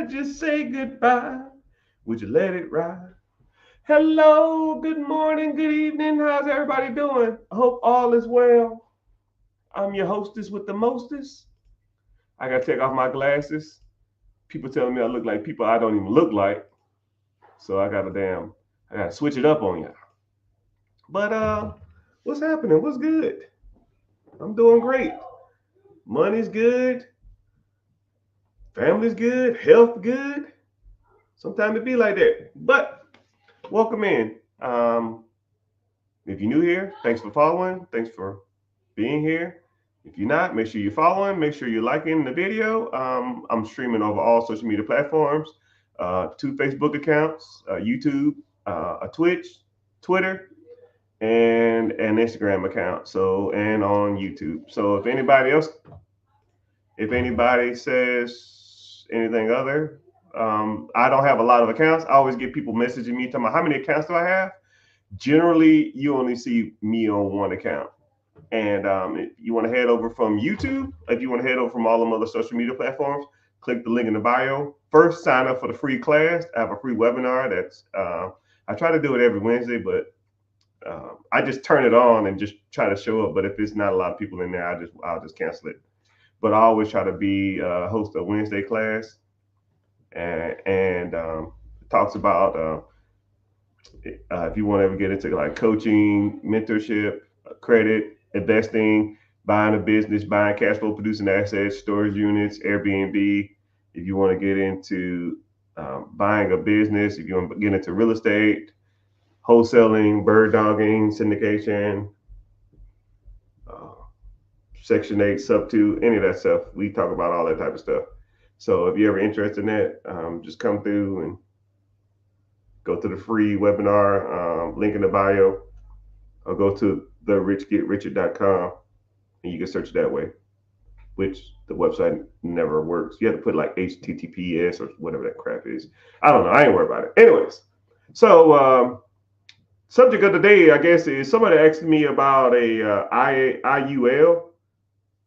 just say goodbye? Would you let it ride? Hello, good morning, good evening. How's everybody doing? I hope all is well. I'm your hostess with the mostest. I gotta take off my glasses. People telling me I look like people I don't even look like. So I gotta switch it up on you. But what's happening? What's good? I'm doing great. Money's good, family's good, health good. Sometimes it be like that. But welcome in. If you're new here, thanks for following. Thanks for being here. If you're not, make sure you're following. Make sure you're liking the video. I'm streaming over all social media platforms, two Facebook accounts, YouTube, a Twitch, Twitter, and an Instagram account. So and on YouTube. So if anybody says anything other, I don't have a lot of accounts. I always get people messaging me talking about how many accounts do I have. Generally, you only see me on one account. And if you want to head over from YouTube, if you want to head over from all them other social media platforms, click the link in the bio. First, sign up for the free class. I have a free webinar that's I try to do it every Wednesday, but I just turn it on and just try to show up. But if it's not a lot of people in there, I'll just cancel it. But I always try to be host a Wednesday class and talks about if you want to ever get into like coaching, mentorship, credit, investing, buying a business, buying cash flow producing assets, storage units, Airbnb. If you want to get into buying a business, if you want to get into real estate, wholesaling, bird dogging, syndication, uh, Section 8, Sub 2, any of that stuff, we talk about all that type of stuff. So if you're ever interested in that, just come through and go to the free webinar, link in the bio, or go to therichgetricher.com and you can search that way, which the website never works. You have to put like HTTPS or whatever that crap is. I don't know. I ain't worried about it. Anyways, so subject of the day, I guess, is somebody asked me about a IUL,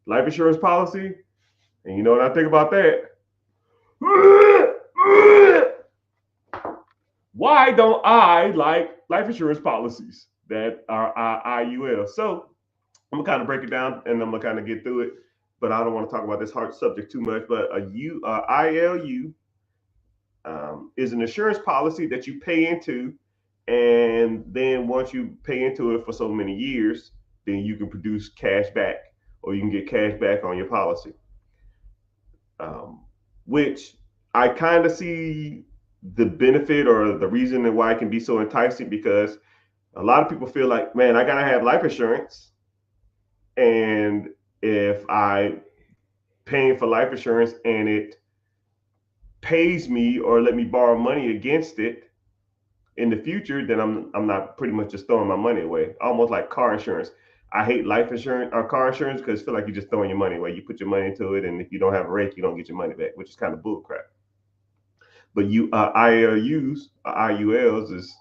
life insurance policy. And you know what I think about that? Why don't I like life insurance policies that are IUL? So I'm gonna kind of break it down and I'm gonna kind of get through it, but I don't want to talk about this hard subject too much. But ILU is an insurance policy that you pay into, and then once you pay into it for so many years, then you can produce cash back or you can get cash back on your policy. Which I kind of see the benefit or the reason why it can be so enticing because a lot of people feel like, man, I gotta have life insurance, and if I paying for life insurance and it pays me or let me borrow money against it in the future, then I'm not pretty much just throwing my money away. Almost like car insurance. I hate life insurance or car insurance because I feel like you're just throwing your money away. You put your money into it, and if you don't have a rate, you don't get your money back, which is kind of bull crap. But you ILUs, IULs is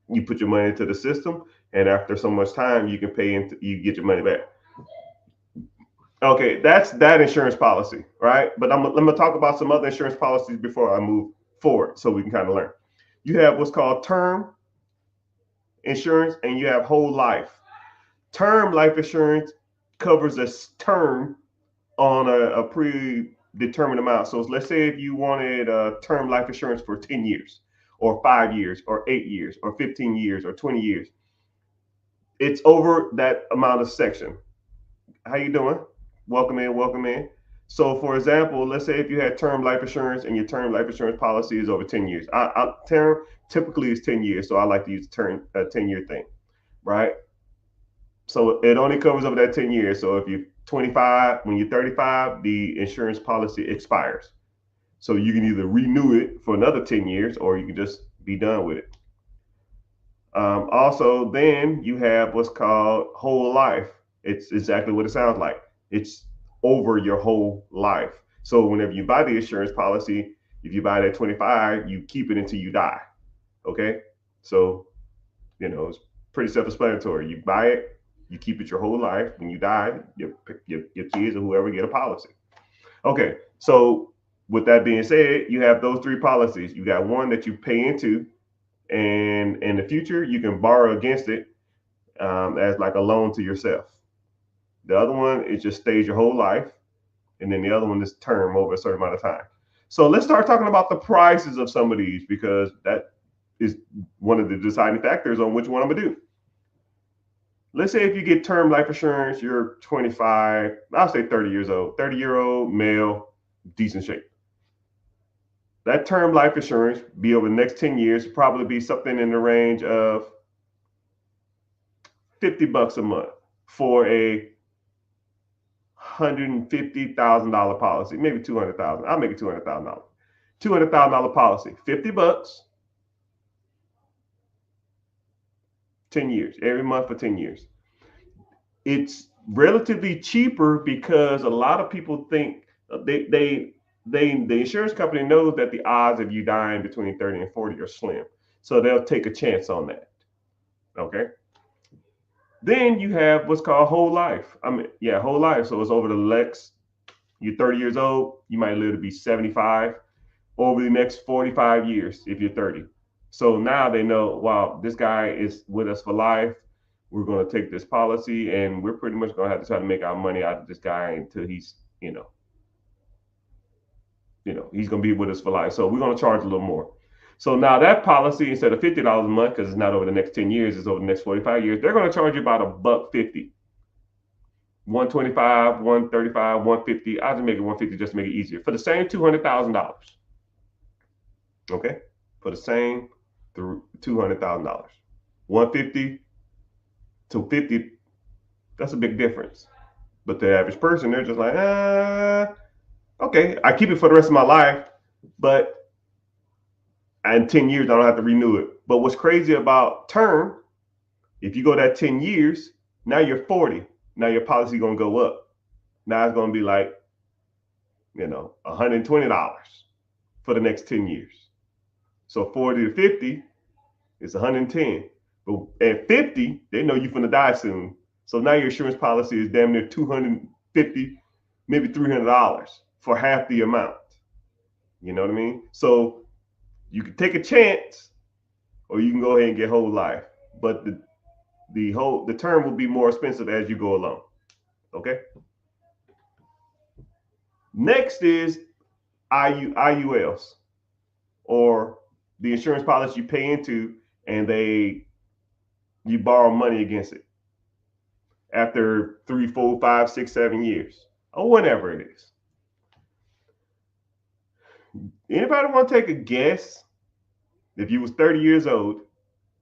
you put your money into the system, and after so much time, you can pay into you get your money back. Okay, that's that insurance policy, right? But I'm gonna talk about some other insurance policies before I move forward, so we can kind of learn. You have what's called term insurance, and you have whole life. Term life insurance covers a term on a predetermined amount. So let's say if you wanted term life insurance for 10 years or 5 years or 8 years or 15 years or 20 years, it's over that amount of section. How you doing? Welcome in, welcome in. So for example, let's say if you had term life insurance and your term life insurance policy is over 10 years. Term typically is 10 years, so I like to use the term 10-year thing, right? So it only covers over that 10 years. So if you're 25, when you're 35, the insurance policy expires. So you can either renew it for another 10 years or you can just be done with it. Also, then you have what's called whole life. It's exactly what it sounds like. It's over your whole life. So whenever you buy the insurance policy, if you buy it at 25, you keep it until you die. Okay? So, it's pretty self-explanatory. You buy it, you keep it your whole life. When you die, your kids or whoever get a policy. Okay, so with that being said, you have those three policies. You got one that you pay into, and in the future you can borrow against it as like a loan to yourself. The other one is just stays your whole life, and then the other one is term over a certain amount of time. So let's start talking about the prices of some of these, because that is one of the deciding factors on which one I'm gonna do. Let's say if you get term life insurance, you're 25, I'll say 30 years old, 30-year-old male, decent shape. That term life insurance be over the next 10 years, probably be something in the range of $50 a month for a $150,000 policy, maybe 200,000. I'll make it $200,000. $200,000 policy, $50, 10 years, every month for 10 years. It's relatively cheaper because a lot of people think the insurance company knows that the odds of you dying between 30 and 40 are slim. So they'll take a chance on that. Okay. Then you have what's called whole life. Whole life. So it's over the next, you're 30 years old, you might live to be 75 over the next 45 years if you're 30. So now they know, wow, this guy is with us for life. We're going to take this policy, and we're pretty much going to have to try to make our money out of this guy until he's, he's going to be with us for life. So we're going to charge a little more. So now that policy, instead of $50 a month, because it's not over the next 10 years, it's over the next 45 years, they're going to charge you about $1.50. 125, 135, 150. I'll just make it 150 just to make it easier. For the same $200,000. Okay? For the same $200,000. 150 to 50, that's a big difference. But the average person, they're just like, okay, I keep it for the rest of my life, but in 10 years, I don't have to renew it. But what's crazy about term, if you go that 10 years, now you're 40. Now your policy going to go up. Now it's going to be like, $120 for the next 10 years. So 40 to 50 is 110. But at 50, they know you're going to die soon. So now your insurance policy is damn near $250, maybe $300 for half the amount. You know what I mean? So you can take a chance, or you can go ahead and get whole life. But the term will be more expensive as you go along. Okay. Next is IULs, or the insurance policy you pay into, and you borrow money against it after 3, 4, 5, 6, 7 years, or whatever it is. Anybody want to take a guess? If you was 30 years old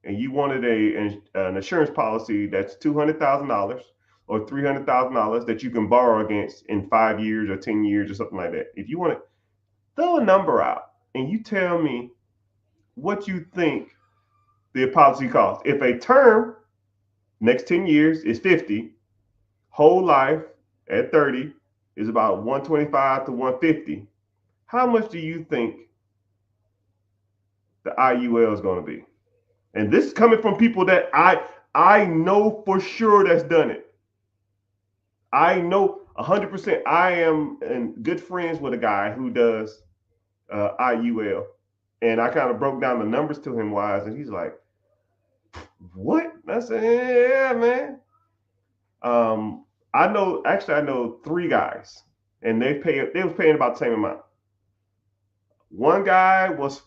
and you wanted an insurance policy that's $200,000 or $300,000 that you can borrow against in 5 years or 10 years or something like that. If you want to throw a number out and you tell me what you think the policy costs. If a term next 10 years is 50, whole life at 30 is about 125 to 150. How much do you think the IUL is going to be? And this is coming from people that I know for sure that's done it. I know 100%. I am good friends with a guy who does IUL, and I kind of broke down the numbers to him wise, and he's like, "What?" I said, "Yeah, man." I know 3 guys, and they was paying about the same amount. One guy was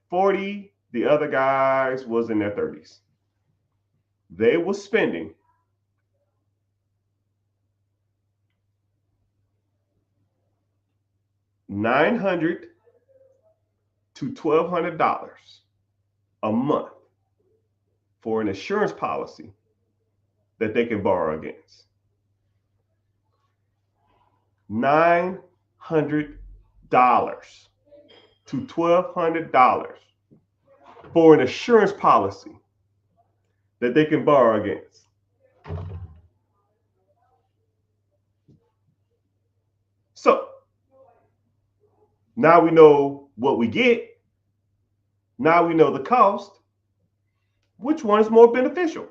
40, the other guys was in their 30s. They were spending $900 to $1,200 a month for an insurance policy that they can borrow against. $900 to $1,200 for an insurance policy that they can borrow against. So now we know what we get. Now we know the cost. Which one is more beneficial?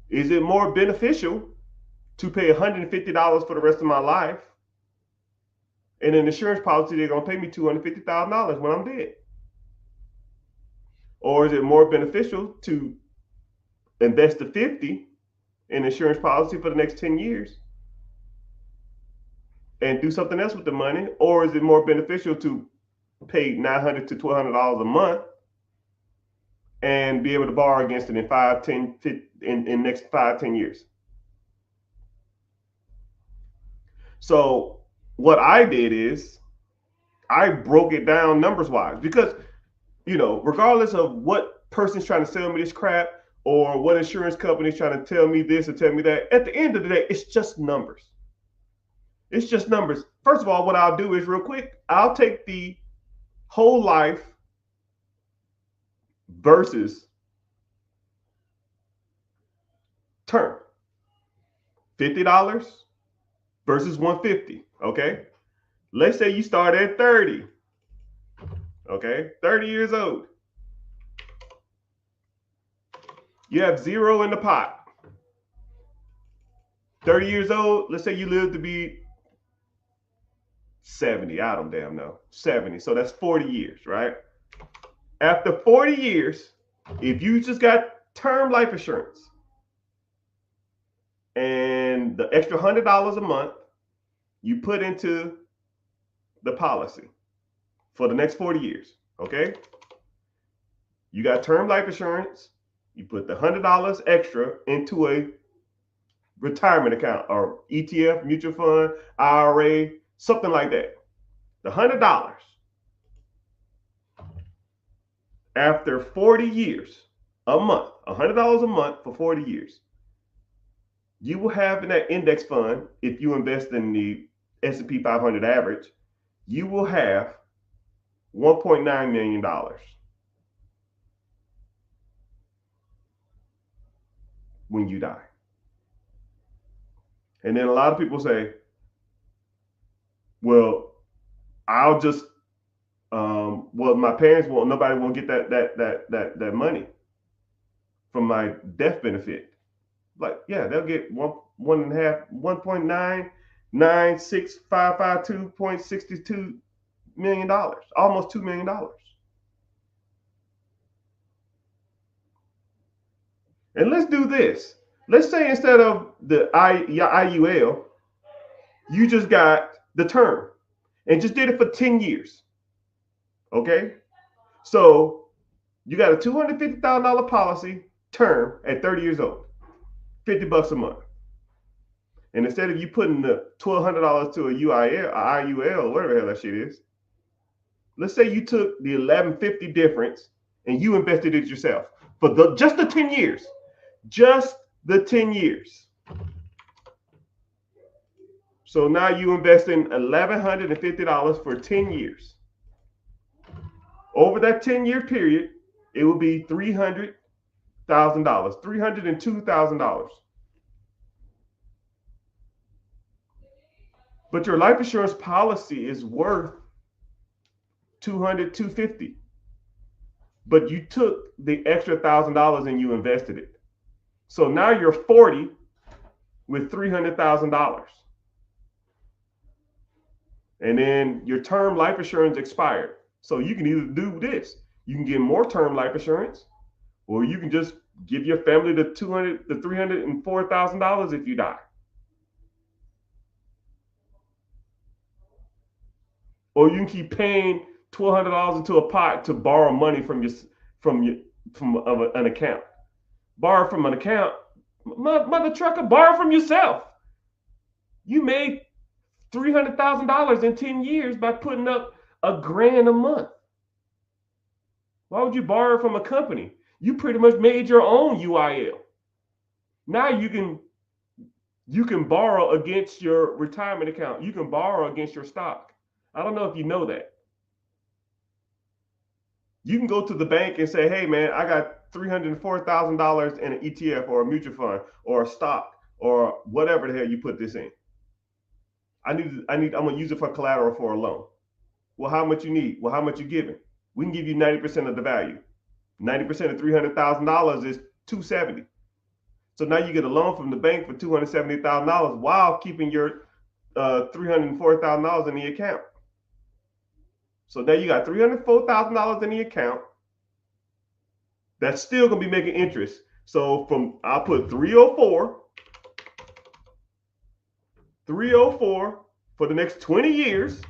Is it more beneficial to pay $150 for the rest of my life And in the insurance policy, they're going to pay me $250,000 when I'm dead. Or is it more beneficial to invest the 50 in insurance policy for the next 10 years and do something else with the money? Or is it more beneficial to pay $900 to $1,200 a month and be able to borrow against it in 5, 10, 15, in next 5, 10 years? So what I did is I broke it down numbers wise, because, regardless of what person's trying to sell me this crap or what insurance company's trying to tell me this or tell me that, at the end of the day, it's just numbers. It's just numbers. First of all, what I'll do is, real quick, I'll take the whole life versus term. $50 versus $150. Okay. Let's say you start at 30. Okay. 30 years old. You have zero in the pot. 30 years old. Let's say you live to be 70. I don't damn know. 70. So that's 40 years, right? After 40 years, if you just got term life insurance and the extra $100 a month you put into the policy for the next 40 years, okay? You got term life insurance, you put the $100 extra into a retirement account or ETF, mutual fund, IRA, something like that. The $100 after 40 years a month, $100 a month for 40 years, you will have in that index fund, if you invest in the S&P 500 average, you will have $1.9 million. When you die. And then a lot of people say, well, I'll just, well, my parents nobody won't get that money from my death benefit. Like, yeah, they'll get 1.96552.62 million dollars, almost $2 million. And let's do this. Let's say instead of the IUL, you just got the term and just did it for 10 years. Okay? So you got a $250,000 policy term at 30 years old, $50 a month. And instead of you putting the $1,200 to a IUL, whatever the hell that shit is, let's say you took the $1,150 difference and you invested it yourself for just the 10 years. Just the 10 years. So now you invest in $1,150 for 10 years. Over that 10-year period, it will be $300,000, $302,000. But your life insurance policy is worth $200,000, $250,000. But you took the extra $1,000 and you invested it. So now you're 40 with $300,000. And then your term life insurance expired. So you can either do this. You can get more term life insurance, or you can just give your family the $304,000 if you die. Or you can keep paying $1,200 into a pot to borrow money from an account. Borrow from an account, mother trucker, borrow from yourself. You made $300,000 in 10 years by putting up $1,000 a month. Why would you borrow from a company? You pretty much made your own UIL. Now you can borrow against your retirement account. You can borrow against your stock. I don't know if you know that. You can go to the bank and say, hey man, I got $304,000 in an ETF or a mutual fund or a stock or whatever the hell you put this in. I'm gonna use it for collateral for a loan. Well, how much you need? Well, how much you giving? We can give you 90% of the value. 90% of $300,000 is $270,000. So now you get a loan from the bank for $270,000 while keeping your $304,000 in the account. So now you got $304,000 in the account. That's still gonna be making interest. So I'll put 304 for the next 20 years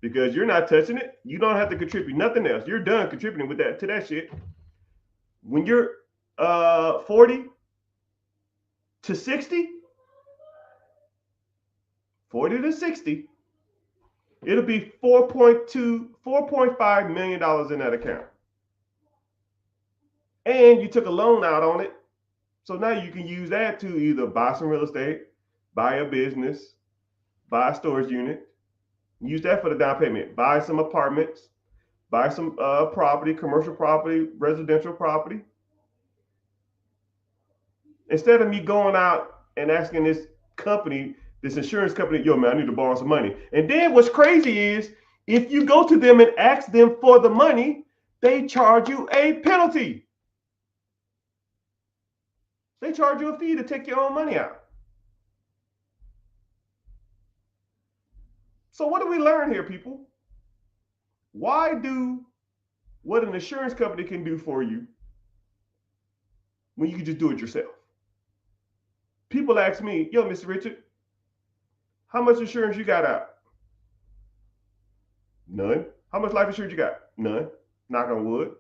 because you're not touching it. You don't have to contribute nothing else. You're done contributing with that to that shit. When you're 40 to 60, 40 to 60, it'll be $4.5 million in that account. And you took a loan out on it. So now you can use that to either buy some real estate, buy a business, buy a storage unit, use that for the down payment, buy some apartments, buy some property, commercial property, residential property. Instead of me going out and asking this insurance company, yo, man, I need to borrow some money. And then what's crazy is if you go to them and ask them for the money, they charge you a penalty. They charge you a fee to take your own money out. So what do we learn here, people? Why do what an insurance company can do for you when you can just do it yourself? People ask me, yo, Mr. Richard, how much insurance you got out? None. How much life insurance you got? None. Knock on wood.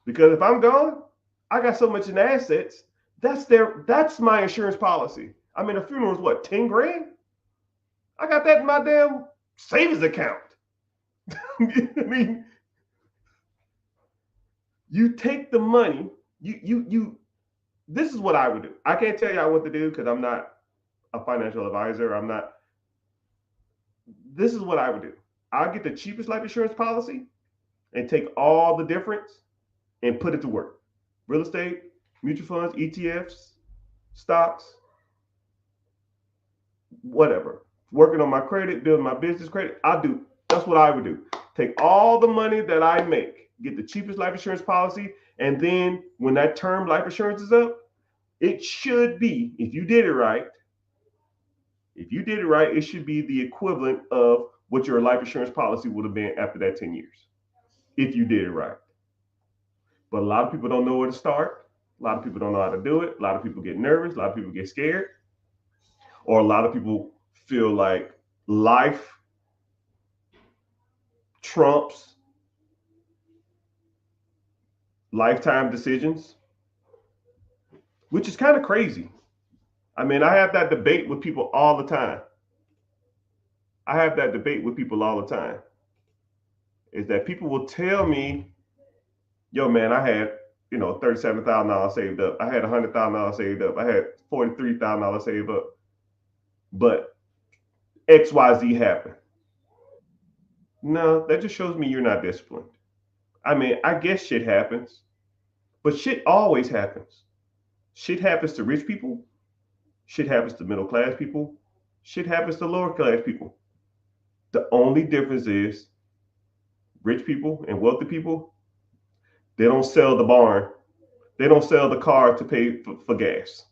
Because if I'm gone, I got so much in assets. That's my insurance policy. I mean, a funeral is what, 10 grand? I got that in my damn savings account. I mean, you take the money, this is what I would do. I can't tell y'all what to do because I'm not a financial advisor. This is what I would do. I'll get the cheapest life insurance policy and take all the difference and put it to work. Real estate, mutual funds, ETFs, stocks, whatever. Working on my credit, building my business credit. That's what I would do. Take all the money that I make, get the cheapest life insurance policy, and then when that term life insurance is up, it should be, if you did it right, it should be the equivalent of what your life insurance policy would have been after that 10 years, if you did it right. But a lot of people don't know where to start. A lot of people don't know how to do it. A lot of people get nervous. A lot of people get scared. Or a lot of people feel like life trumps lifetime decisions, which is kind of crazy. I mean, I have that debate with people all the time. Is that people will tell me, yo, man, I had, $37,000 saved up. I had $100,000 saved up. I had $43,000 saved up. But XYZ happened. No, that just shows me you're not disciplined. I mean, I guess shit happens, but shit always happens. Shit happens to rich people. Shit happens to middle class people. Shit happens to lower class people. The only difference is rich people and wealthy people, they don't sell the barn. They don't sell the car to pay for gas.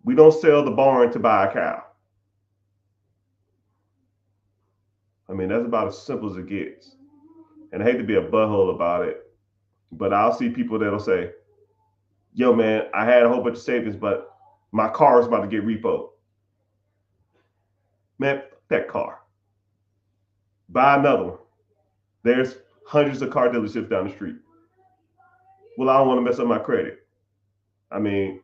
We don't sell the barn to buy a cow. I mean, that's about as simple as it gets. And I hate to be a butthole about it, but I'll see people that'll say, yo, man, I had a whole bunch of savings, but my car is about to get repoed. Man, that car. Buy another one. There's hundreds of car dealerships down the street. Well, I don't want to mess up my credit. I mean,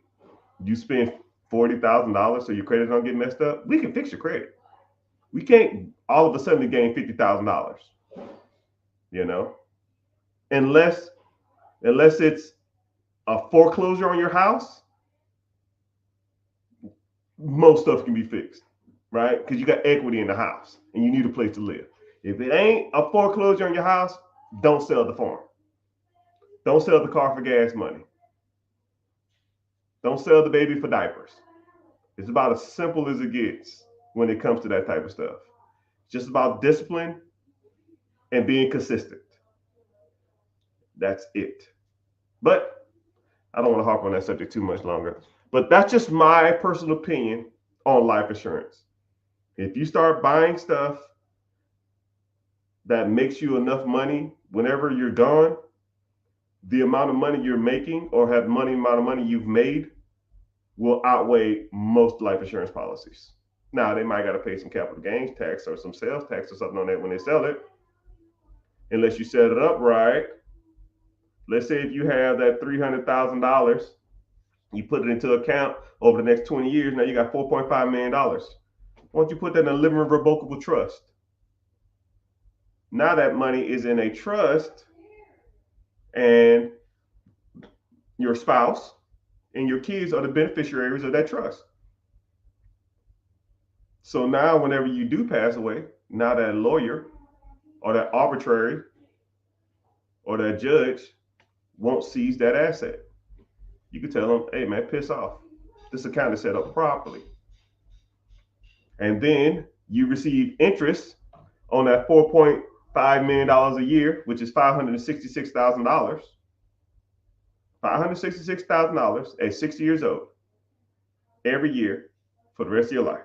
you spend $40,000 so your credit don't get messed up. We can fix your credit. We can't all of a sudden gain $50,000. Unless it's a foreclosure on your house, most stuff can be fixed, right? Because you got equity in the house and you need a place to live. If it ain't a foreclosure on your house, don't sell the farm. Don't sell the car for gas money. Don't sell the baby for diapers. It's about as simple as it gets when it comes to that type of stuff. It's just about discipline and being consistent. That's it. But I don't want to harp on that subject too much longer. But that's just my personal opinion on life insurance. If you start buying stuff that makes you enough money whenever you're gone, the amount of money you're making or have money amount of money you've made will outweigh most life insurance policies. Now they might got to pay some capital gains tax or some sales tax or something on that when they sell it, unless you set it up right. Let's say if you have that $300,000, you put it into account over the next 20 years. Now you got $4.5 million. Why don't you put that in a living revocable trust? Now that money is in a trust, and your spouse and your kids are the beneficiaries of that trust. So now, whenever you do pass away, now that lawyer or that arbitrary or that judge won't seize that asset. You can tell them, hey, man, piss off. This account is set up properly. And then you receive interest on that $4.5 million a year, which is $566,000. $566,000 at 60 years old every year for the rest of your life.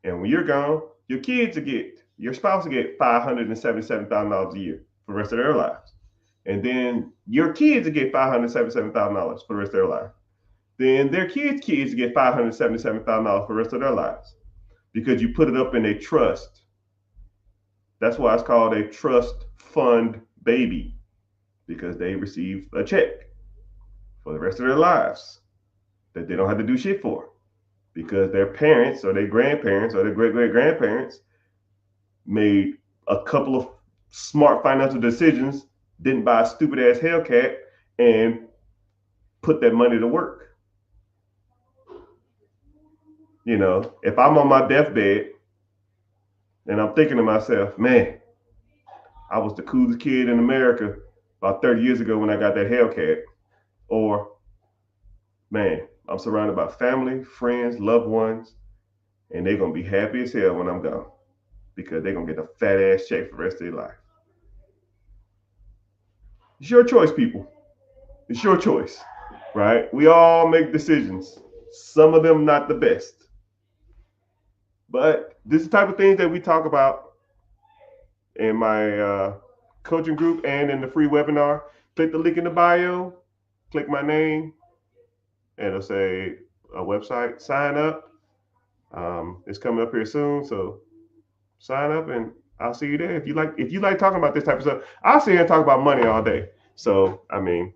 And when you're gone, your spouse will get $577,000 a year for the rest of their lives. And then your kids will get $577,000 for the rest of their life. Then their kids' kids get $577,000 for the rest of their lives because you put it up in a trust. That's why it's called a trust fund baby, because they receive a check for the rest of their lives that they don't have to do shit for, because their parents or their grandparents or their great-great-grandparents made a couple of smart financial decisions, didn't buy a stupid ass Hellcat, and put that money to work. You know, if I'm on my deathbed and I'm thinking to myself, man, I was the coolest kid in America about 30 years ago when I got that Hellcat, or man, I'm surrounded by family, friends, loved ones, and they're gonna be happy as hell when I'm gone because they're gonna get a fat ass check for the rest of their life. It's your choice, people. It's your choice, right? We all make decisions. Some of them not the best. But this is the type of things that we talk about in my coaching group and in the free webinar. Click the link in the bio, click my name, and it'll say a website, sign up. It's coming up here soon, so sign up and I'll see you there. If you like talking about this type of stuff, I'll sit here and talk about money all day. So I mean,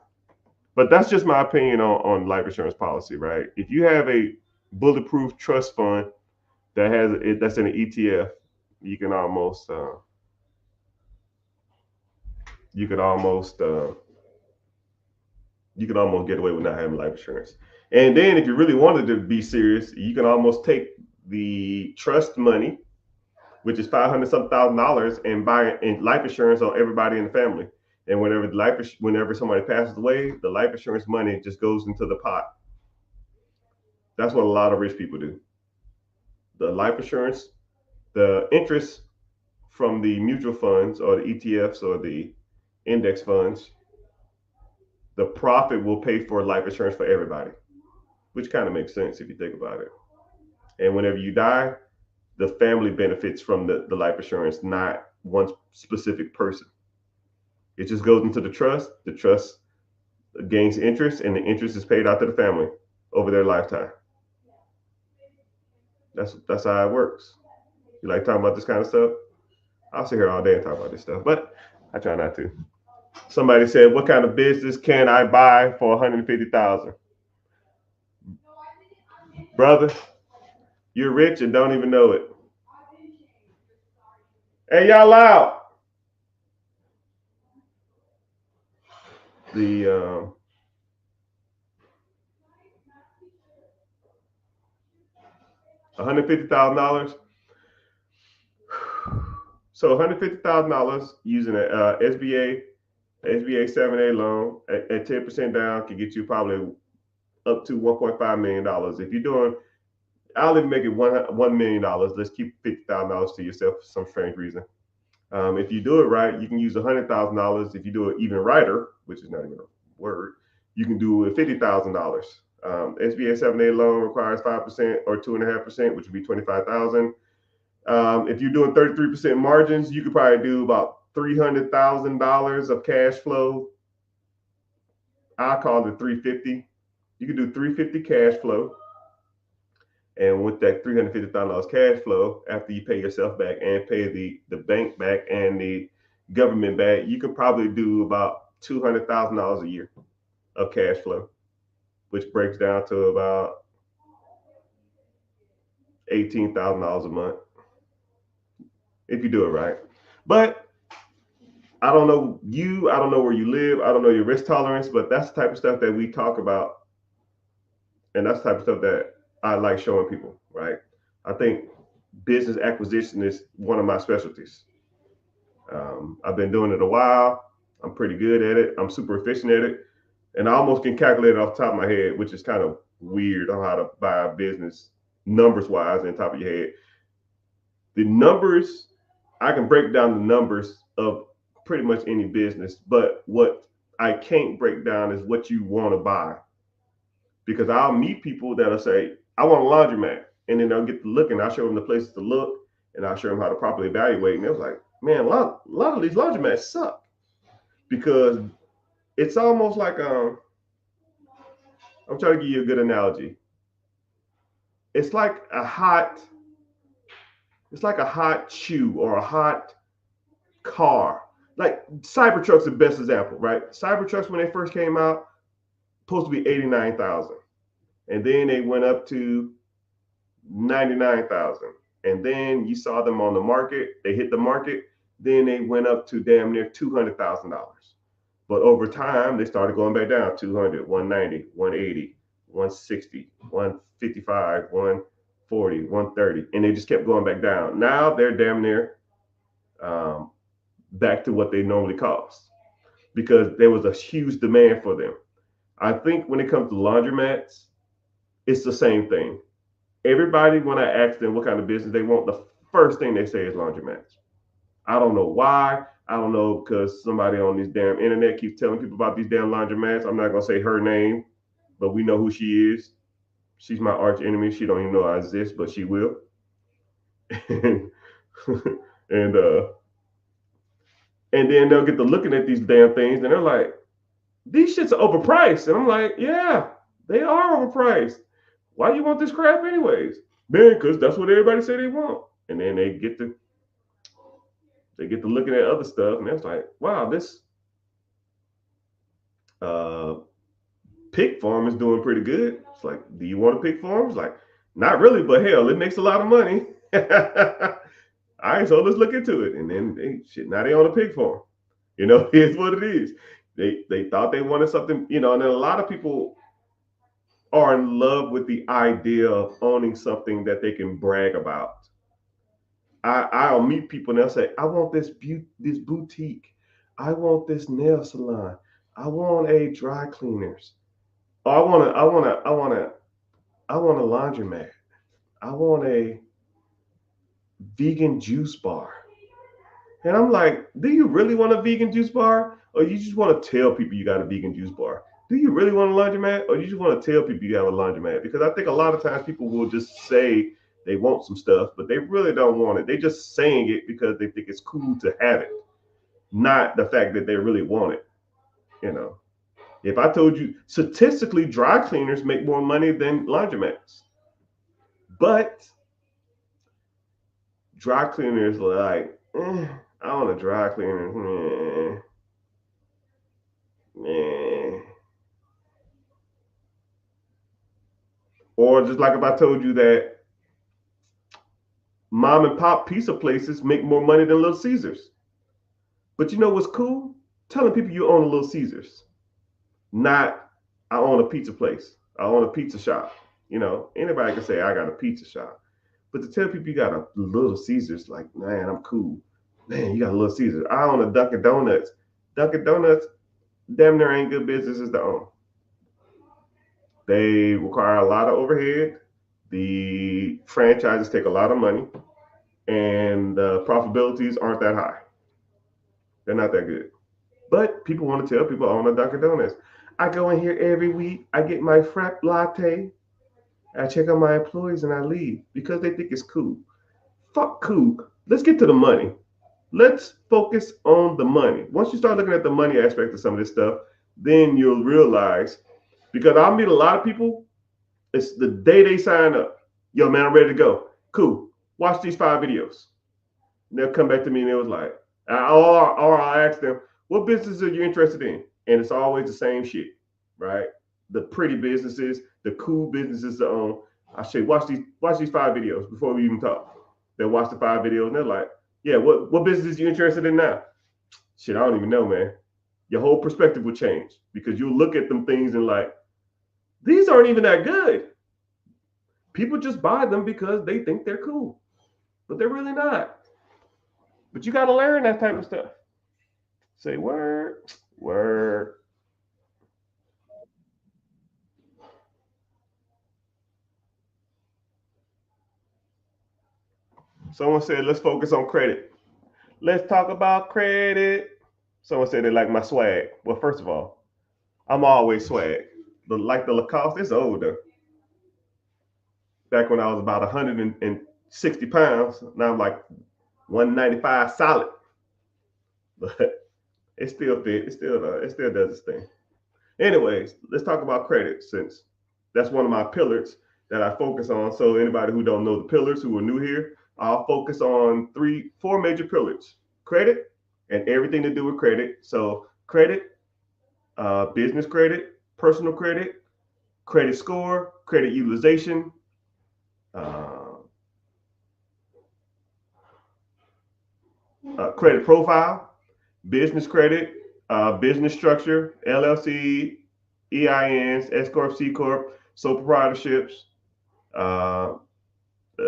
but that's just my opinion on life insurance policy, right? If you have a bulletproof trust fund that's in an ETF, you can almost get away with not having life insurance. And then if you really wanted to be serious, you can almost take the trust money, which is $500,000, and buy life insurance on everybody in the family. And whenever somebody passes away, the life insurance money just goes into the pot. That's what a lot of rich people do. The life insurance, the interest from the mutual funds or the ETFs or the index funds, the profit will pay for life insurance for everybody, which kind of makes sense if you think about it. And whenever you die, the family benefits from the life insurance, not one specific person. It just goes into the trust. The trust gains interest, and the interest is paid out to the family over their lifetime. That's how it works. You like talking about this kind of stuff? I'll sit here all day and talk about this stuff, but I try not to. Somebody said, "What kind of business can I buy for 150,000?" Brother, you're rich and don't even know it. Hey, y'all loud. The $150,000. So $150,000 using a SBA 7A loan at 10% down can get you probably up to $1.5 million. If you're doing, I'll even make it $1 million. Let's keep $50,000 to yourself for some strange reason. If you do it right, you can use $100,000. If you do it even righter, which is not even a word, you can do it $50,000. SBA 7A loan requires 5% or 2.5%, which would be $25,000. If you're doing 33% margins, you could probably do about $300,000 of cash flow. I call it 350. You can do 350 cash flow. And with that $350,000 cash flow, after you pay yourself back and pay the bank back and the government back, you could probably do about $200,000 a year of cash flow, which breaks down to about $18,000 a month if you do it right. But I don't know you, I don't know where you live, I don't know your risk tolerance, but that's the type of stuff that we talk about. And that's the type of stuff that I like showing people, right? I think business acquisition is one of my specialties. I've been doing it a while. I'm pretty good at it. I'm super efficient at it. And I almost can calculate it off the top of my head, which is kind of weird on how to buy a business numbers wise on top of your head. The numbers, I can break down the numbers of pretty much any business, but what I can't break down is what you want to buy. Because I'll meet people that'll say, I want a laundromat. And then they'll get to look and I'll show them the places to look and I'll show them how to properly evaluate. And they're like, man, a lot of these laundromats suck because it's almost like I'm trying to give you a good analogy. It's like a hot, it's like a hot shoe or a hot car. Like Cybertruck's the best example, right? Cybertrucks when they first came out, supposed to be 89,000. And then they went up to 99,000. And then you saw them on the market, they hit the market, then they went up to damn near $200,000. But over time, they started going back down 200, 190, 180, 160, 155, 140, 130. And they just kept going back down. Now they're damn near back to what they normally cost because there was a huge demand for them. I think when it comes to laundromats, it's the same thing. Everybody, when I ask them what kind of business they want, the first thing they say is laundromats. I don't know why. I don't know because somebody on this damn internet keeps telling people about these damn laundromats. I'm not gonna say her name, but we know who she is. She's my arch enemy. She don't even know I exist, but she will. and and and then they'll get to looking at these damn things and they're like, these shits are overpriced. And I'm like, yeah, they are overpriced. Why do you want this crap anyways? Man, because that's what everybody say they want. And then they get to looking at other stuff and it's like, wow, this pig farm is doing pretty good. It's like, do you want a pig farm? It's like, not really, but hell, it makes a lot of money. All right, so let's look into it. And then now they own a pig farm. Here's what it is. They thought they wanted something, and then a lot of people are in love with the idea of owning something that they can brag about. I'll meet people and they'll say, I want this boutique. I want this nail salon. I want a dry cleaners. Oh, I want a laundromat. I want a vegan juice bar. And I'm like, do you really want a vegan juice bar? Or you just want to tell people you got a vegan juice bar? Do you really want a laundromat? Or you just want to tell people you have a laundromat? Because I think a lot of times people will just say they want some stuff, but they really don't want it. They're just saying it because they think it's cool to have it, not the fact that they really want it. If I told you statistically, dry cleaners make more money than laundromats, but dry cleaners are like, I want a dry cleaner. Or just like if I told you that mom and pop pizza places make more money than Little Caesars. But you know what's cool? Telling people you own a Little Caesars. Not, I own a pizza place. I own a pizza shop. Anybody can say I got a pizza shop. But to tell people you got a Little Caesars, like, man, I'm cool. Man, you got a Little Caesars. I own a Dunkin' Donuts. Dunkin' Donuts, damn near ain't good businesses to own. They require a lot of overhead. The franchises take a lot of money. And the profitabilities aren't that high. They're not that good. But people want to tell people I own a Dunkin' Donuts. I go in here every week. I get my frap latte. I check on my employees and I leave because they think it's cool. fuck cool. Let's get to the money. Let's focus on the money. Once you start looking at the money aspect of some of this stuff, then you'll realize, because I meet a lot of people, it's the day they sign up. Yo, man, I'm ready to go. Cool. Watch these 5 videos. And they'll come back to me and it was like, or I ask them, what business are you interested in? And it's always the same shit, right? The pretty businesses, the cool businesses to own. I say, watch these 5 videos before we even talk. They'll watch the 5 videos and they're like, yeah, what business are you interested in now? Shit, I don't even know, man. Your whole perspective will change because you'll look at them things and like, these aren't even that good. People just buy them because they think they're cool, but they're really not. But you got to learn that type of stuff. Say word, word. Someone said, let's focus on credit. Let's talk about credit. Someone said they like my swag. Well, first of all, I'm always swag. But like the Lacoste, it's older. Back when I was about 160 pounds, now I'm like 195 solid. But it still fit. It still does its thing. Anyways, let's talk about credit since that's one of my pillars that I focus on. So anybody who don't know the pillars, who are new here, I'll focus on four major pillars: credit and everything to do with credit. So credit, business credit, personal credit, credit score, credit utilization, uh, credit profile, business credit, business structure, LLC, EINs, S corp, C corp, sole proprietorships, uh,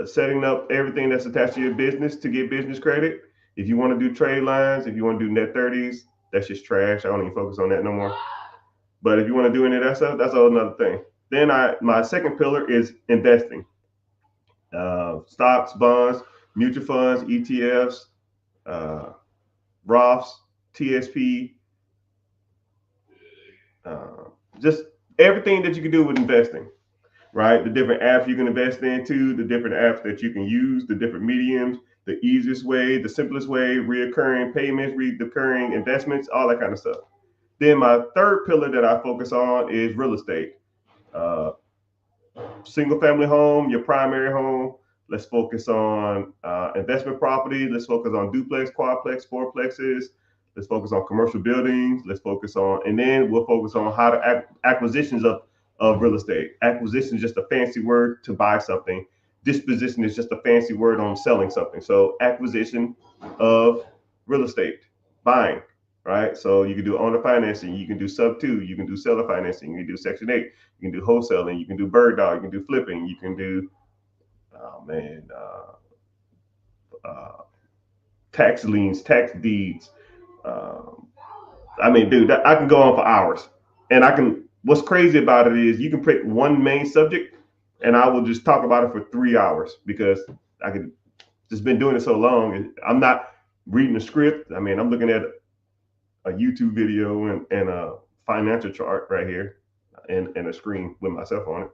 setting up everything that's attached to your business to get business credit. If you want to do trade lines, if you want to do net 30s, that's just trash. I don't even focus on that no more. But if you want to do any of that stuff, that's all another thing. Then my second pillar is investing. Stocks, bonds, mutual funds, ETFs, uh, Roths, TSP, just everything that you can do with investing, right? The different apps you can invest into, the different apps that you can use, the different mediums, the easiest way, the simplest way, reoccurring payments, recurring investments, all that kind of stuff. Then my third pillar that I focus on is real estate. Uh, Single family home, your primary home. Let's focus on investment property. Let's focus on duplex, quadplex, fourplexes. Let's focus on commercial buildings. Let's focus on, and then we'll focus on how to acquisitions of real estate. Acquisition is just a fancy word to buy something. Disposition is just a fancy word on selling something. So acquisition of real estate, buying, right? So you can do owner financing, you can do sub two, you can do seller financing, you can do section 8, you can do wholesaling, you can do bird dog, you can do flipping, you can do, oh man, uh, tax liens, tax deeds. Um, I mean, dude, I can go on for hours. And I can, what's crazy about it is you can pick one main subject and I will just talk about it for 3 hours because I could just been doing it so long. I'm not reading a script. I mean, I'm looking at a YouTube video and a financial chart right here and a screen with myself on it.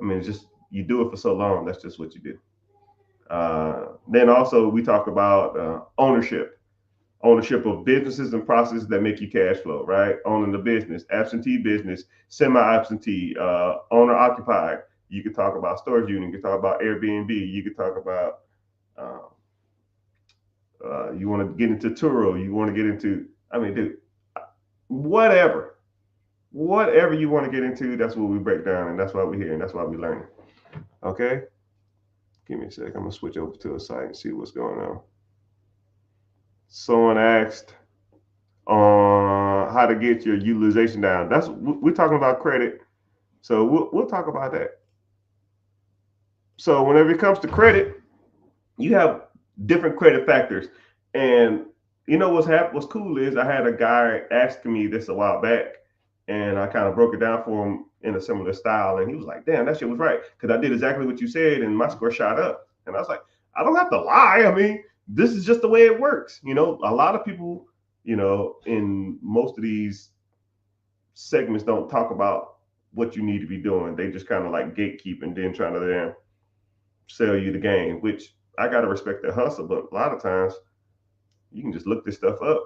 I mean, it's just, you do it for so long. That's just what you do. Then also we talk about ownership of businesses and processes that make you cash flow, right? Owning the business, absentee business, semi-absentee, owner occupied. You could talk about storage unit. You could talk about Airbnb. You could talk about um, you want to get into Turo. You want to get into, I mean, dude, whatever, whatever you want to get into, that's what we break down, and that's why we're here, and that's why we learn. Okay, give me a sec. I'm gonna switch over to a site and see what's going on. Someone asked on how to get your utilization down. That's we're talking about credit, so we'll talk about that. So whenever it comes to credit, you have different credit factors, and you know what's cool is I had a guy asking me this a while back, and I kind of broke it down for him in a similar style, and he was like, "Damn, that shit was right," because I did exactly what you said, and my score shot up. And I was like, "I don't have to lie. I mean, this is just the way it works." You know, a lot of people, you know, in most of these segments don't talk about what you need to be doing. They just kind of like gatekeep and then trying to then sell you the game, which I gotta respect their hustle, but a lot of times you can just look this stuff up.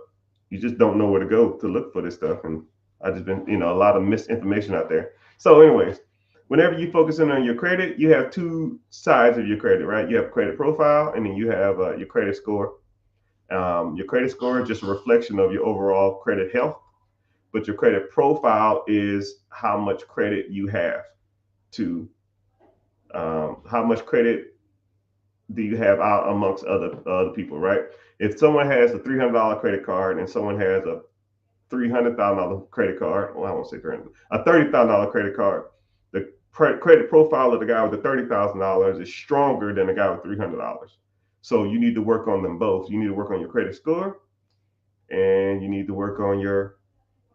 You just don't know where to go to look for this stuff, and I just been a lot of misinformation out there. So, anyways, whenever you focus in on your credit, you have two sides of your credit, right? You have credit profile, and then you have your credit score. Your credit score is just a reflection of your overall credit health, but your credit profile is how much credit you have to how much credit do you have out amongst other people, right? If someone has a $300 credit card and someone has a $300,000 credit card, well, I won't say 300, a $30,000 credit card, the credit profile of the guy with the $30,000 is stronger than the guy with $300. So you need to work on them both. You need to work on your credit score, and you need to work on your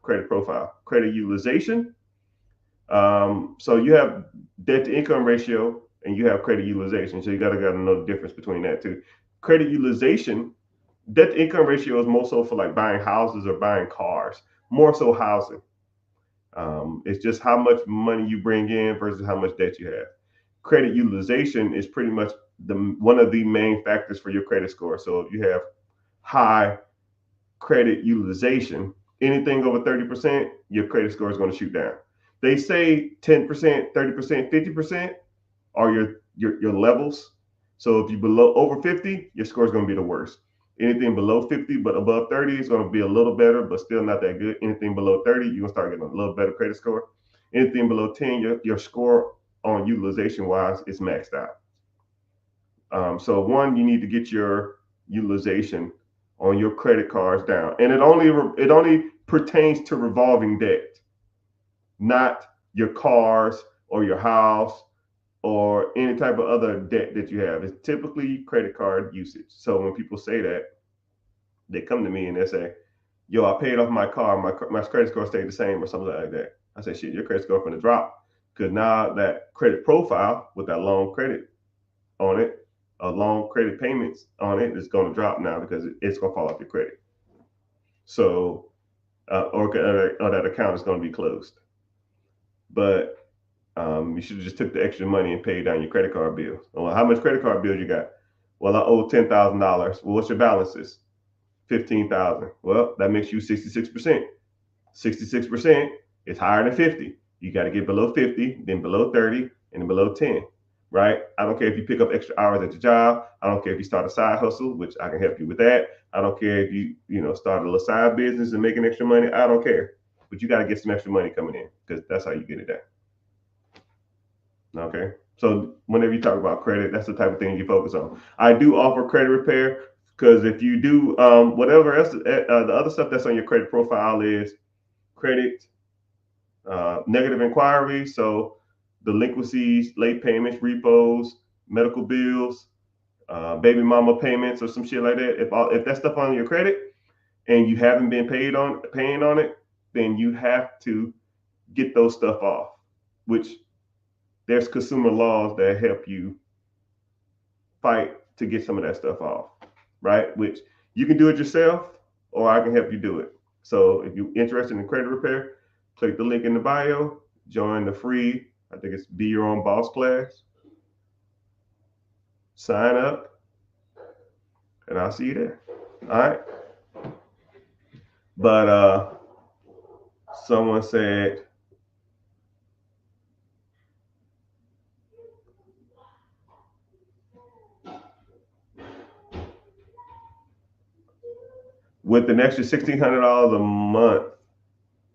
credit profile, credit utilization. So you have debt to income ratio and you have credit utilization. So you gotta know the difference between that too. Credit utilization, debt to income ratio is more so for like buying houses or buying cars, more so housing. It's just how much money you bring in versus how much debt you have. Credit utilization is pretty much the one of the main factors for your credit score. So if you have high credit utilization, anything over 30%, your credit score is going to shoot down. They say 10%, 30%, 50% are your levels. So if you below over 50, your score is going to be the worst. Anything below 50 but above 30 is going to be a little better, but still not that good. Anything below 30, you're going to start getting a little better credit score. Anything below 10, your score on utilization wise is maxed out. So one, you need to get your utilization on your credit cards down, and it only pertains to revolving debt, not your cars or your house or any type of other debt that you have. It's typically credit card usage. So when people say that, they come to me and they say, "Yo, I paid off my car. My credit score stayed the same," or something like that. I say, "Shit, your credit score going to drop because now that credit profile with that long credit on it, long credit payments on it is going to drop now because it's going to fall off your credit. So, or that account is going to be closed. But you should have just took the extra money and paid down your credit card bill. Well, how much credit card bills you got? Well, I owe $10,000. Well, what's your balances? 15,000. Well, that makes you 66%. 66% is higher than 50. You got to get below 50, then below 30, and then below 10. Right? I don't care if you pick up extra hours at your job. I don't care if you start a side hustle, which I can help you with that. I don't care if you start a little side business and making extra money. I don't care. But you got to get some extra money coming in because that's how you get it done. Okay. So whenever you talk about credit, that's the type of thing you focus on. I do offer credit repair because if you do whatever else, the other stuff that's on your credit profile is credit, negative inquiries. So delinquencies, late payments, repos, medical bills, baby mama payments, or some shit like that. If that stuff on your credit and you haven't been paying on it, then you have to get those stuff off. Which there's consumer laws that help you fight to get some of that stuff off, right? Which you can do it yourself, or I can help you do it. So if you're interested in credit repair, click the link in the bio, join the free, I think it's Be Your Own Boss class. Sign up, and I'll see you there. All right. But someone said, with an extra $1,600 a month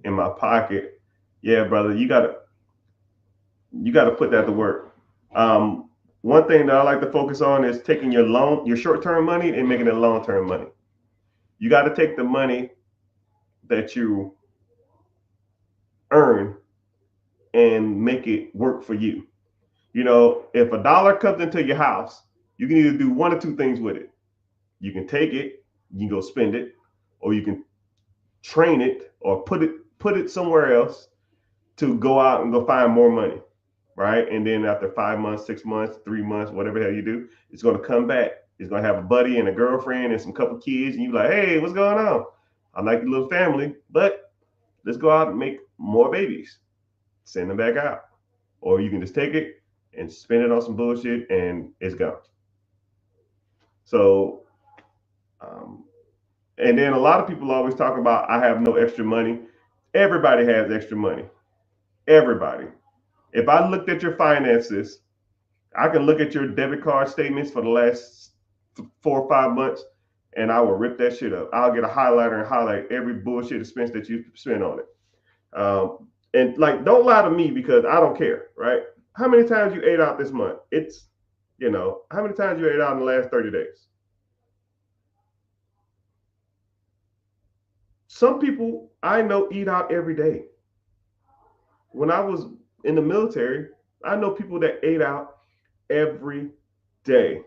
in my pocket, yeah, brother, you gotta put that to work. One thing that I like to focus on is taking your short-term money and making it long-term money. You got to take the money that you earn and make it work for you. If a dollar comes into your house, you can either do one or two things with it. You can take it, you can go spend it, or you can train it or put it somewhere else to go out and go find more money, right? And then after 5 months, 6 months, 3 months, whatever the hell you do, it's going to come back. It's going to have a buddy and a girlfriend and some couple kids, and you're like, "Hey, what's going on? I like your little family, but let's go out and make more babies. Send them back out." Or you can just take it and spend it on some bullshit and it's gone. So, and then a lot of people always talk about I have no extra money. Everybody has extra money. Everybody. If I looked at your finances, I can look at your debit card statements for the last 4 or 5 months, and I will rip that shit up. I'll get a highlighter and highlight every bullshit expense that you spent on it. And like, don't lie to me because I don't care, right? How many times you ate out this month? It's, how many times you ate out in the last 30 days? Some people I know eat out every day. When I was in the military, I know people that ate out every day.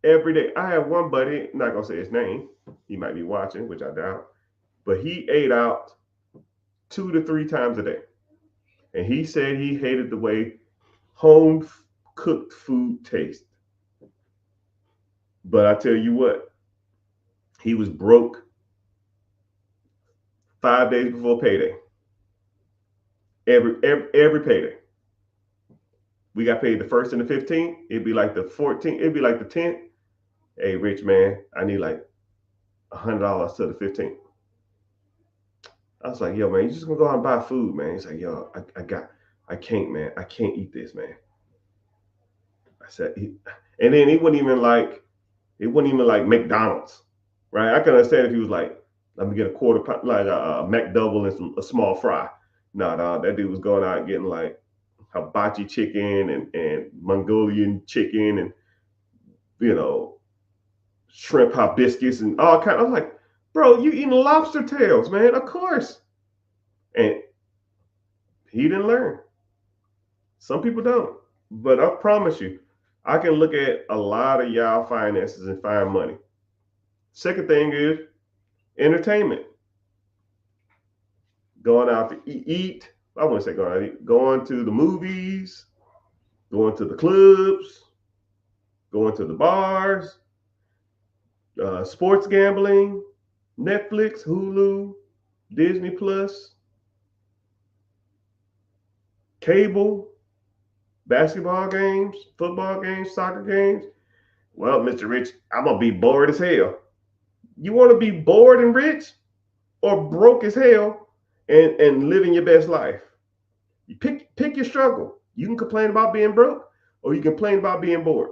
Every day. I have one buddy, I'm not gonna say his name. He might be watching, which I doubt, but he ate out 2 to 3 times a day. And he said he hated the way home cooked food tastes. But I tell you what, he was broke 5 days before payday. Every payday. We got paid the 1st and the 15th. It'd be like the 14th. It'd be like the 10th. Hey, rich man, I need like $100 to the 15th. I was like, yo, man, you just gonna go out and buy food, man. He's like, yo, I can't, man. I can't eat this, man. I said, and then it wasn't even like McDonald's, right? I can understand if he was like, let me get a quarter pound, like a McDouble and a small fry. No, that dude was going out and getting like hibachi chicken and Mongolian chicken and, shrimp hibiscus and all kind. I was like, bro, you eating lobster tails, man? Of course. And he didn't learn. Some people don't. But I promise you, I can look at a lot of y'all finances and find money. Second thing is entertainment. Going out to eat. I wouldn't say going out to eat. Going to the movies, going to the clubs, going to the bars, sports gambling, Netflix, Hulu, Disney Plus, cable, basketball games, football games, soccer games. Well, Mr. Rich, I'm going to be bored as hell. You want to be bored and rich or broke as hell and living your best life? You pick your struggle. You can complain about being broke or you can complain about being bored.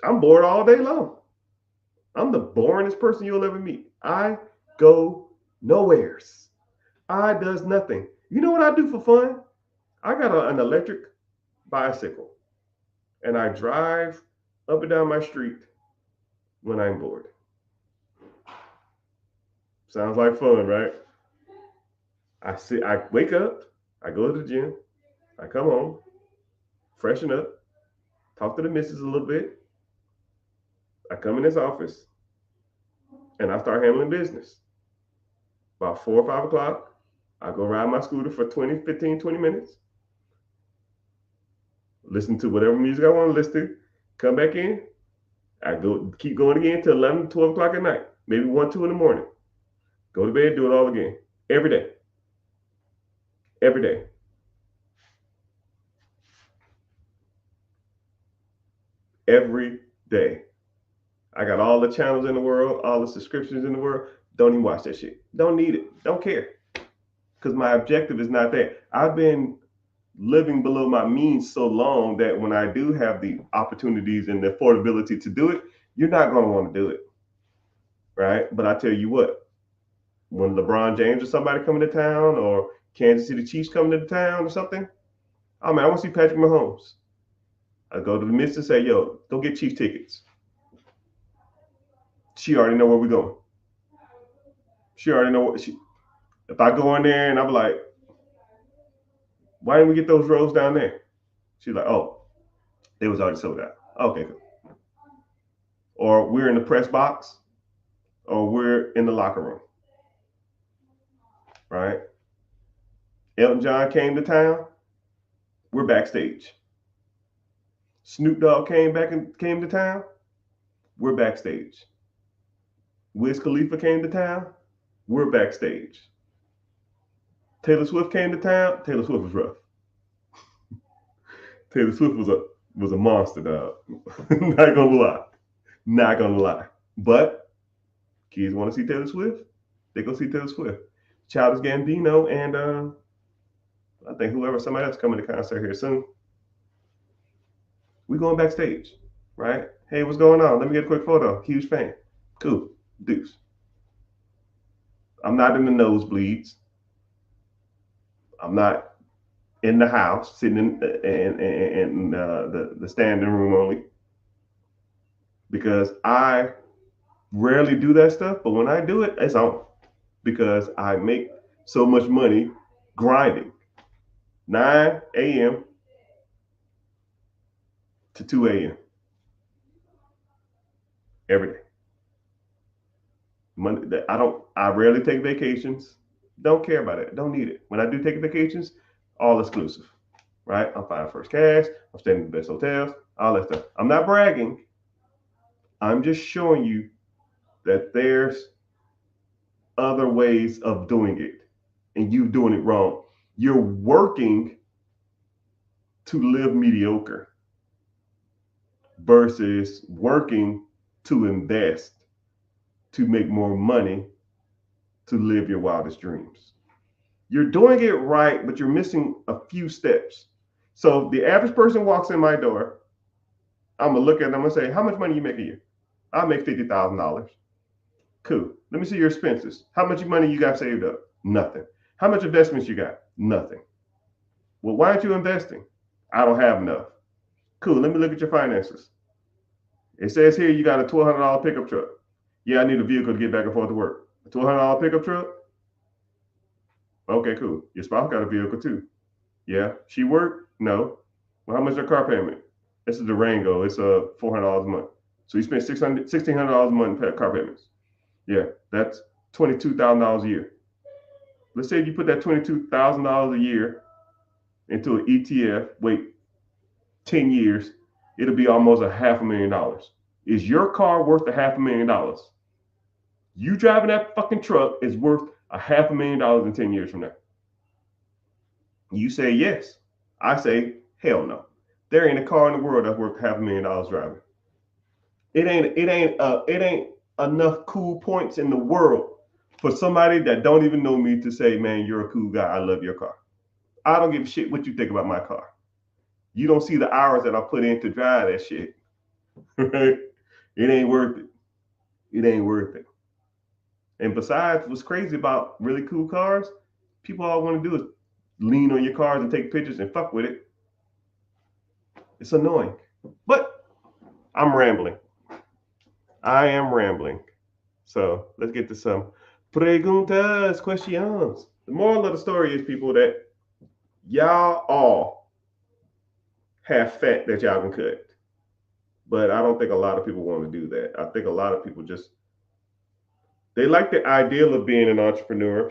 I'm bored all day long. I'm the boringest person you'll ever meet. I go nowheres. I does nothing. You know what I do for fun? I got an electric bicycle and I drive up and down my street when I'm bored. Sounds like fun, right? I wake up, I go to the gym, I come home, freshen up, talk to the missus a little bit. I come in this office and I start handling business. About 4 or 5 o'clock, I go ride my scooter for 20 minutes, listen to whatever music I want to listen to, come back in, I keep going again till 11, 12 o'clock at night, maybe 1, 2 in the morning. Go to bed, do it all again. Every day. Every day. Every day. I got all the channels in the world, all the subscriptions in the world. Don't even watch that shit. Don't need it. Don't care. Because my objective is not that. I've been living below my means so long that when I do have the opportunities and the affordability to do it, you're not going to want to do it. Right? But I tell you what, when LeBron James or somebody coming to town or Kansas City Chiefs coming to town or something, oh man, I want to see Patrick Mahomes. I go to the missus and say, yo, go get Chiefs tickets. She already know where we're going. She already know what if I go in there and I'm like, why didn't we get those rows down there? She's like, oh, they was already sold out. Okay, cool. Or we're in the press box, or we're in the locker room. Right? Elton John came to town, we're backstage. Snoop Dogg came to town, we're backstage. Wiz Khalifa came to town, we're backstage. Taylor Swift came to town, Taylor Swift was rough. Taylor Swift was was a monster, dog. Not gonna lie. Not gonna lie. But kids want to see Taylor Swift, they go see Taylor Swift. Childish Gambino and I think somebody else coming to concert here soon. We going backstage, right? Hey, what's going on? Let me get a quick photo. Huge fan. Cool. Deuce. I'm not in the nosebleeds. I'm not in the house sitting in the standing room only because I rarely do that stuff. But when I do it, it's on because I make so much money grinding 9 a.m. to 2 a.m. every day. Monday, I rarely take vacations. Don't care about it. Don't need it. When I do take vacations, all exclusive, right? I'm flying first class. I'm staying in the best hotels, all that stuff. I'm not bragging. I'm just showing you that there's other ways of doing it and you doing it wrong. You're working to live mediocre versus working to invest to make more money to live your wildest dreams. You're doing it right, but you're missing a few steps. So the average person walks in my door, I'm gonna look at them and say, how much money you make a year? I make $50,000. Cool. Let me see your expenses. How much money you got saved up? Nothing. How much investments you got? Nothing. Well, why aren't you investing? I don't have enough. Cool. Let me look at your finances. It says here you got a $1,200 pickup truck. Yeah, I need a vehicle to get back and forth to work. A $1,200 pickup truck? Okay, cool. Your spouse got a vehicle too. Yeah. She worked? No. Well, how much is her car payment? This is Durango. It's $400 a month. So you spend $1,600 a month in car payments. Yeah, that's $22,000 a year. Let's say you put that $22,000 a year into an ETF, wait 10 years, it'll be almost $500,000. Is your car worth $500,000? You driving that fucking truck is worth $500,000 in 10 years from now. You say yes. I say hell no. There ain't a car in the world that's worth $500,000 driving. It ain't enough cool points in the world for somebody that don't even know me to say, man, you're a cool guy. I love your car. I don't give a shit what you think about my car. You don't see the hours that I put in to drive that shit. Right? It ain't worth it. It ain't worth it. And besides, what's crazy about really cool cars, people all want to do is lean on your cars and take pictures and fuck with it. It's annoying. But I'm rambling. I am rambling. So let's get to some preguntas, questions. The moral of the story is, people, that y'all all have fat that y'all can cut. But I don't think a lot of people want to do that. I think a lot of people they like the ideal of being an entrepreneur.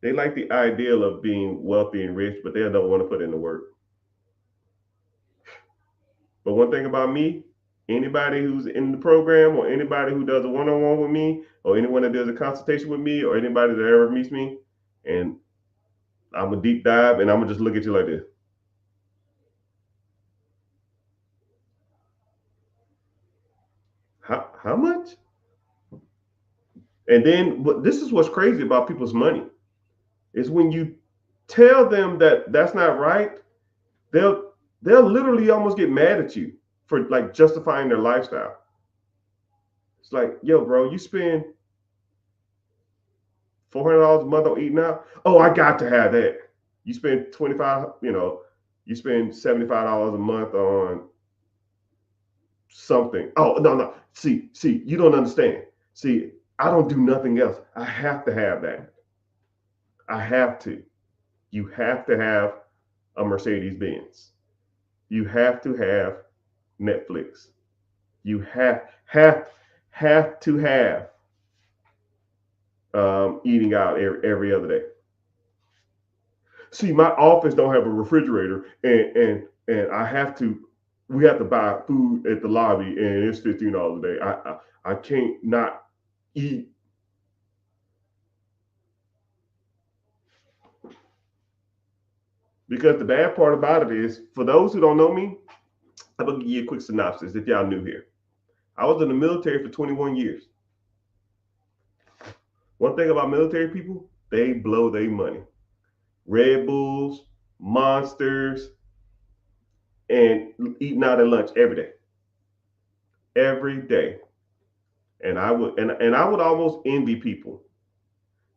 They like the ideal of being wealthy and rich, but they don't want to put in the work. But one thing about me, anybody who's in the program or anybody who does a one-on-one with me or anyone that does a consultation with me or anybody that ever meets me, and I'm a deep dive and I'm gonna just look at you like this. How much? And then this is what's crazy about people's money is when you tell them that that's not right, they'll literally almost get mad at you for like justifying their lifestyle. It's like, yo, bro, you spend $400 a month on eating out. Oh, I got to have that. You spend 25, you spend $75 a month on something. Oh, no. See, you don't understand. See, I don't do nothing else. I have to have that. I have to. You have to have a Mercedes Benz. You have to have Netflix. You have to have eating out every other day. See, my office don't have a refrigerator, and we have to buy food at the lobby, and it's $15 a day. I can't not eat. Because the bad part about it is, for those who don't know me, I'm going to give you a quick synopsis if y'all new here. I was in the military for 21 years. One thing about military people, they blow their money. Red Bulls, Monsters, and eating out at lunch every day. Every day. And I would almost envy people,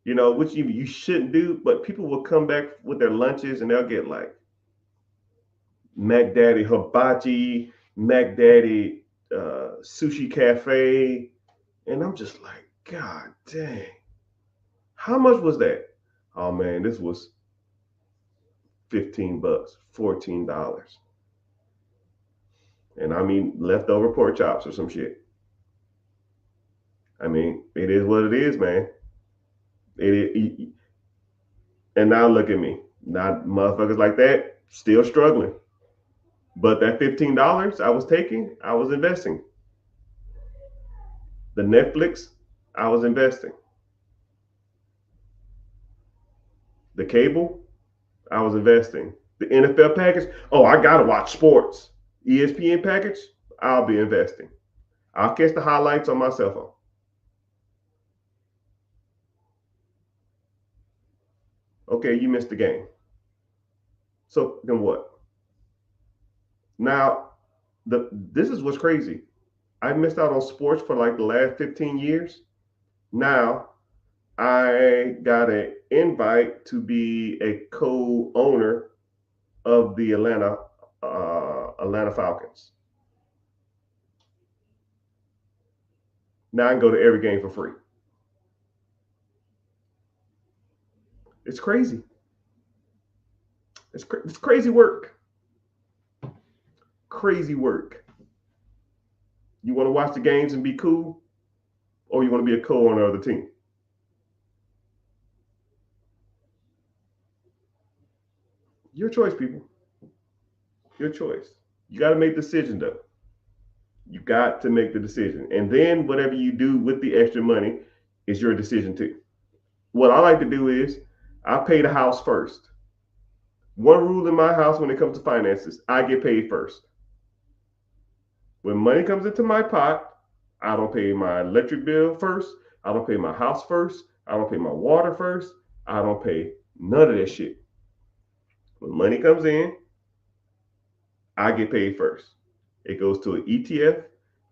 which you shouldn't do, but people will come back with their lunches and they'll get like Mac Daddy Hibachi, Mac Daddy Sushi Cafe. And I'm just like, God dang. How much was that? Oh man, this was $15, $14. And I mean leftover pork chops or some shit. I mean, it is what it is, man. And now look at me. Not motherfuckers like that, still struggling. But that $15 I was taking, I was investing. The Netflix, I was investing. The cable, I was investing. The NFL package, oh, I gotta watch sports. ESPN package, I'll be investing. I'll catch the highlights on my cell phone. Okay, you missed the game. So then what? Now, this is what's crazy. I missed out on sports for like the last 15 years. Now, I got an invite to be a co-owner of the Atlanta Falcons. Now I can go to every game for free. It's crazy. It's crazy work. Crazy work. You want to watch the games and be cool, or you want to be a co-owner of the team? Your choice, people. Your choice. You got to make the decision, though. You got to make the decision. And then whatever you do with the extra money is your decision, too. What I like to do is I pay the house first. One rule in my house when it comes to finances, I get paid first. When money comes into my pot, I don't pay my electric bill first. I don't pay my house first. I don't pay my water first. I don't pay none of that shit. When money comes in, I get paid first. It goes to an ETF,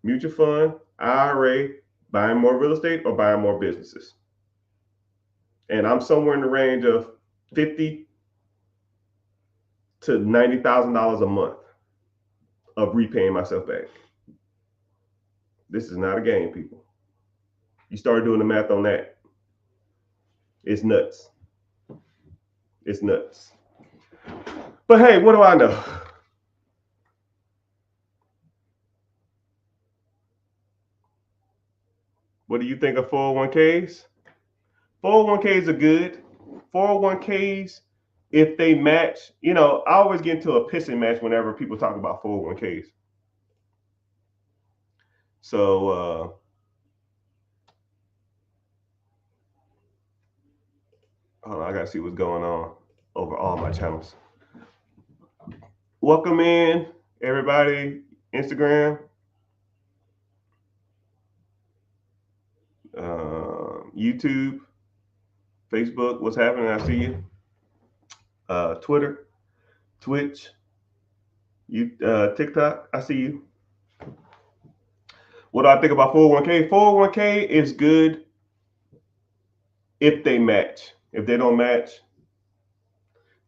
mutual fund, IRA, buying more real estate or buying more businesses. And I'm somewhere in the range of $50,000 to $90,000 a month of repaying myself back. This is not a game, people. You start doing the math on that. It's nuts. It's nuts. But hey, what do I know? What do you think of 401ks? 401ks are good. 401ks, if they match, I always get into a pissing match whenever people talk about 401ks. So, hold on, I gotta see what's going on over all my channels. Welcome in, everybody. Instagram, YouTube, Facebook. What's happening? I see you. Twitter, Twitch, TikTok. I see you. What do I think about 401k? 401k is good if they match. If they don't match,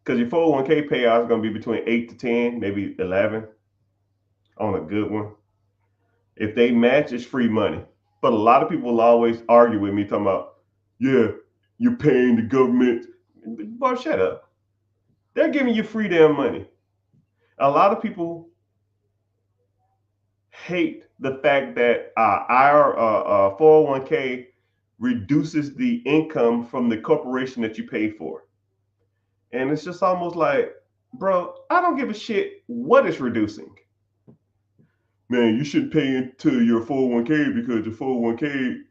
because your 401k payout is going to be between 8 to 10, maybe 11 on a good one. If they match, it's free money. But a lot of people will always argue with me talking about, yeah, you're paying the government. Boy, shut up. They're giving you free damn money. A lot of people hate the fact that our 401k reduces the income from the corporation that you paid for. And it's just almost like, bro, I don't give a shit what it's reducing. Man, you should pay into your 401k because your 401k,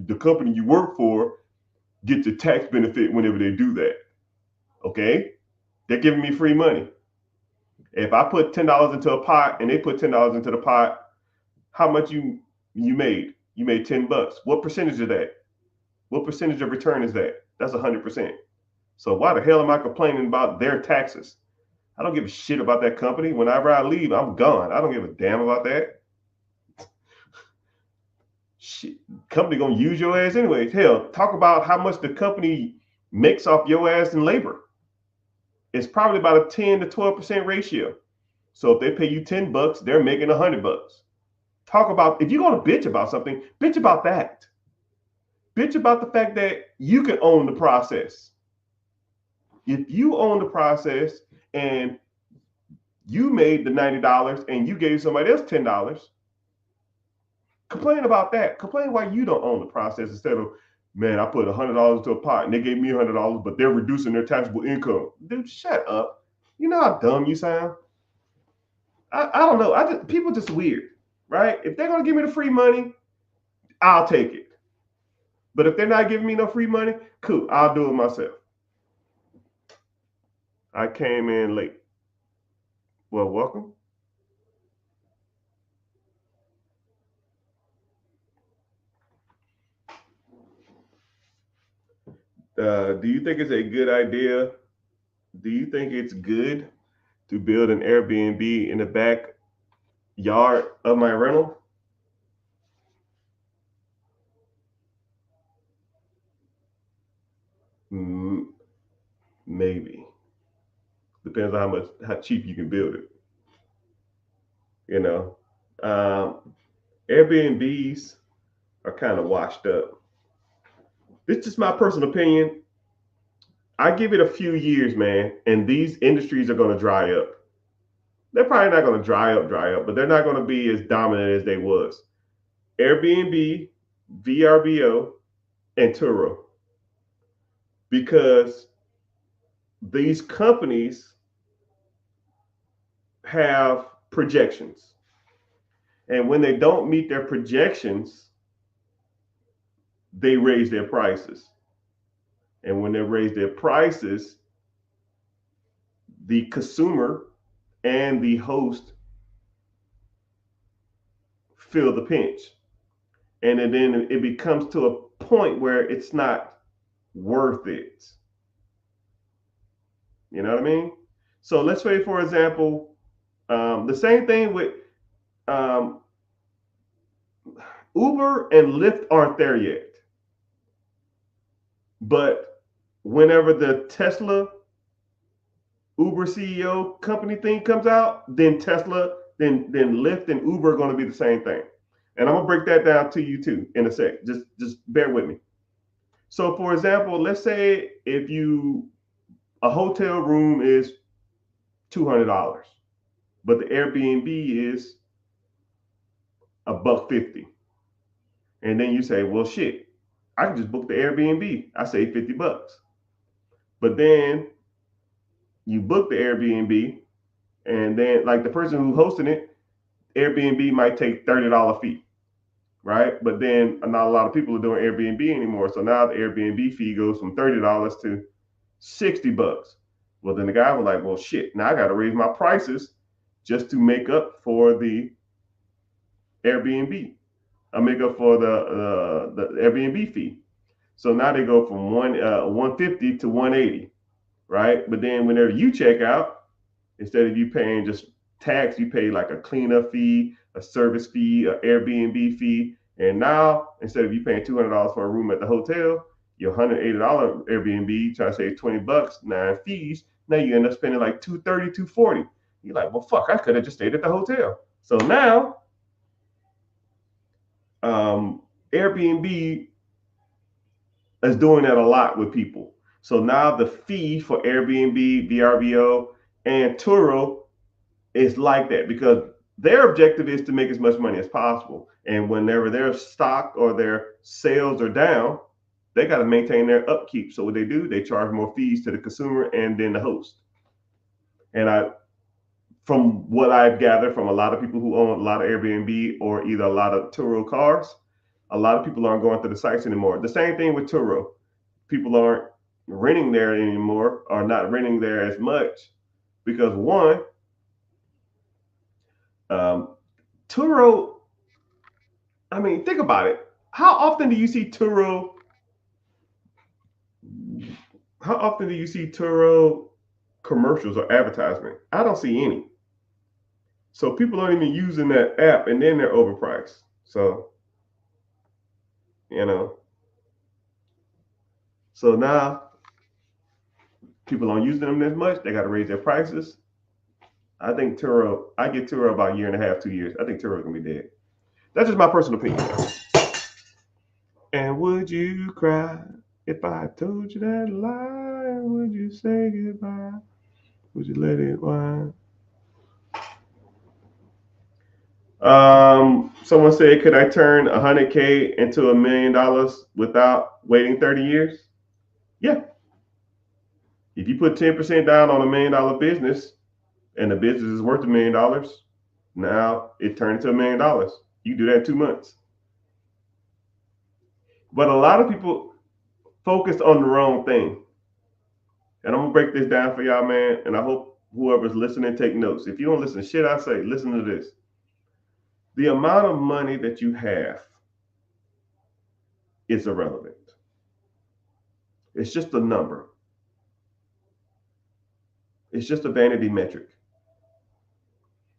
the company you work for gets a tax benefit whenever they do that. Okay? They're giving me free money. If I put $10 into a pot and they put $10 into the pot, how much you made? You made $10. What percentage of that? What percentage of return is that? That's 100%. So why the hell am I complaining about their taxes? I don't give a shit about that company. Whenever I leave, I'm gone. I don't give a damn about that. Shit, company gonna use your ass anyways. Hell, talk about how much the company makes off your ass in labor. It's probably about a 10 to 12% ratio. So if they pay you $10, they're making $100. Talk about, if you're gonna bitch about something, bitch about that. Bitch about the fact that you can own the process. If you own the process and you made the $90 and you gave somebody else $10, complain about that. Complain why you don't own the process instead of, man, I put $100 into a pot and they gave me $100, but they're reducing their taxable income. Dude, shut up. You know how dumb you sound? I don't know. People just weird, right? If they're gonna give me the free money, I'll take it. But if they're not giving me no free money, cool, I'll do it myself. I came in late. Well, welcome. Do you think it's a good idea? Do you think it's good to build an Airbnb in the backyard of my rental? Maybe. Depends on how cheap you can build it. You know, Airbnbs are kind of washed up. This is just my personal opinion. I give it a few years, man, and these industries are going to dry up. They're probably not going to dry up, but they're not going to be as dominant as they was. Airbnb, VRBO, and Turo, because these companies have projections, and when they don't meet their projections, they raise their prices. And when they raise their prices, the consumer and the host feel the pinch. And then it becomes to a point where it's not worth it. You know what I mean? So let's say, for example, the same thing with um, Uber and Lyft aren't there yet. But whenever the Tesla Uber CEO company thing comes out, then Tesla, then Lyft and Uber are going to be the same thing. And I'm gonna break that down to you too in a sec. Just bear with me. So for example, let's say if a hotel room is $200, but the Airbnb is $150. And then you say, well shit, I can just book the Airbnb. I save $50. But then you book the Airbnb, and then like the person who's hosting it, Airbnb might take $30 fee, right? But then not a lot of people are doing Airbnb anymore. So now the Airbnb fee goes from $30 to $60. Well, then the guy was like, well, shit, now I got to raise my prices just to make up for the Airbnb. I make up for the Airbnb fee. So now they go from 150 to 180, right? But then whenever you check out, instead of you paying just tax, you pay like a cleanup fee, a service fee, an Airbnb fee. And now instead of you paying $200 for a room at the hotel, your $180 Airbnb, try to save $20, 9 fees. Now you end up spending like $230, $240. You're like, well, fuck, I could have just stayed at the hotel. So now, Airbnb is doing that a lot with people. So now the fee for Airbnb, VRBO, and Turo is like that because their objective is to make as much money as possible. And whenever their stock or their sales are down, they got to maintain their upkeep. So what they do, they charge more fees to the consumer and then the host. And from what I've gathered from a lot of people who own a lot of Airbnb or either a lot of Turo cars, a lot of people aren't going to the sites anymore. The same thing with Turo. People aren't renting there anymore or not renting there as much because one, Turo, I mean, think about it. How often do you see Turo? How often do you see Turo commercials or advertisement? I don't see any. So people aren't even using that app, and then they're overpriced. So, you know, so now people aren't using them as much. They got to raise their prices. I think Turo, I get Turo about a year and a half, 2 years. I think Turo's gonna be dead. That's just my personal opinion. And would you cry if I told you that lie? Would you say goodbye? Would you let it whine? Someone said, could I turn 100K into $1 million without waiting 30 years? Yeah. If you put 10% down on $1 million business and the business is worth $1 million, now it turned into $1 million. You do that in 2 months. But a lot of people focus on the wrong thing. And I'm gonna break this down for y'all, man. And I hope whoever's listening take notes. If you don't listen to shit I say, listen to this. The amount of money that you have is irrelevant. It's just a number. It's just a vanity metric.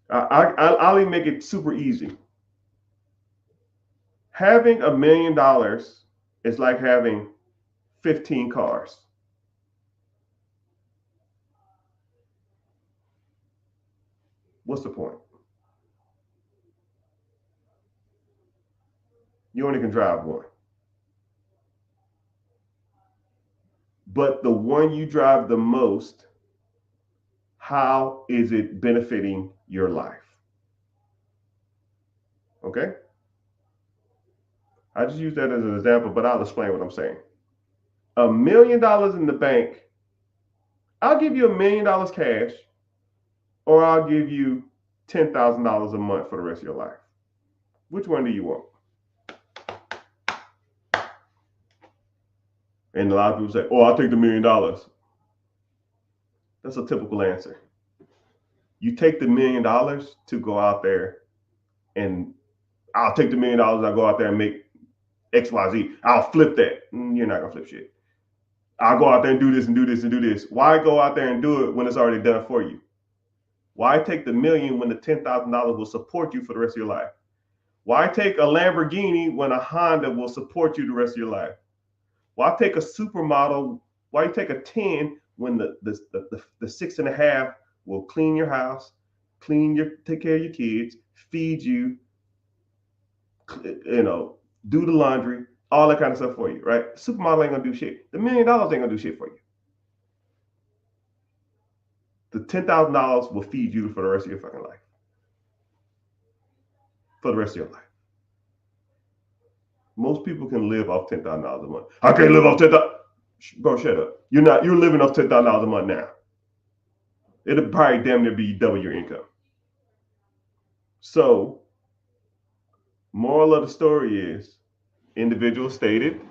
I'll even make it super easy. Having $1 million is like having 15 cars. What's the point? You only can drive one. But the one you drive the most, how is it benefiting your life? Okay? I just use that as an example, but I'll explain what I'm saying. $1 million in the bank, I'll give you $1 million cash, or I'll give you $10,000 a month for the rest of your life. Which one do you want? And a lot of people say, oh, I'll take the $1 million. That's a typical answer. You take the $1 million to go out there and I'll take the $1 million, I'll go out there and make XYZ. I'll flip that. You're not gonna flip shit. I'll go out there and do this and do this and do this. Why go out there and do it when it's already done for you? Why take the $1 million when the $10,000 will support you for the rest of your life? Why take a Lamborghini when a Honda will support you the rest of your life? Why take a supermodel? Why take a 10 when the 6.5 will clean your house, take care of your kids, feed you, do the laundry, all that kind of stuff for you, right? Supermodel ain't gonna do shit. The $1 million ain't gonna do shit for you. The $10,000 will feed you for the rest of your fucking life. For the rest of your life. Most people can live off $10,000 a month. I can't live off $10,000. Bro, shut up. You're living off $10,000 a month now. It'll probably damn near be double your income. So, moral of the story is, individual stated,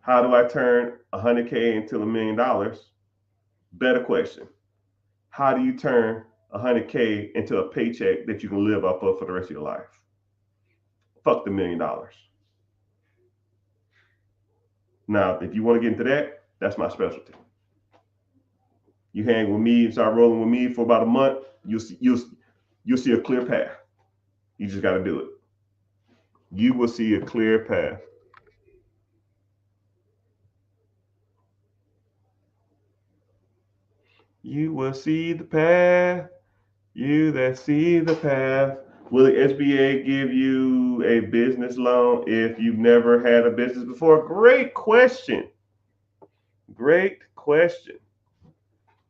how do I turn 100K into $1 million? Better question. How do you turn 100K into a paycheck that you can live off of for the rest of your life? Fuck the $1 million. Now, if you want to get into that, that's my specialty. You hang with me and start rolling with me for about a month, you'll see a clear path. You just got to do it. You will see a clear path. You will see the path. You that see the path. Will the SBA give you a business loan if you've never had a business before? Great question. Great question.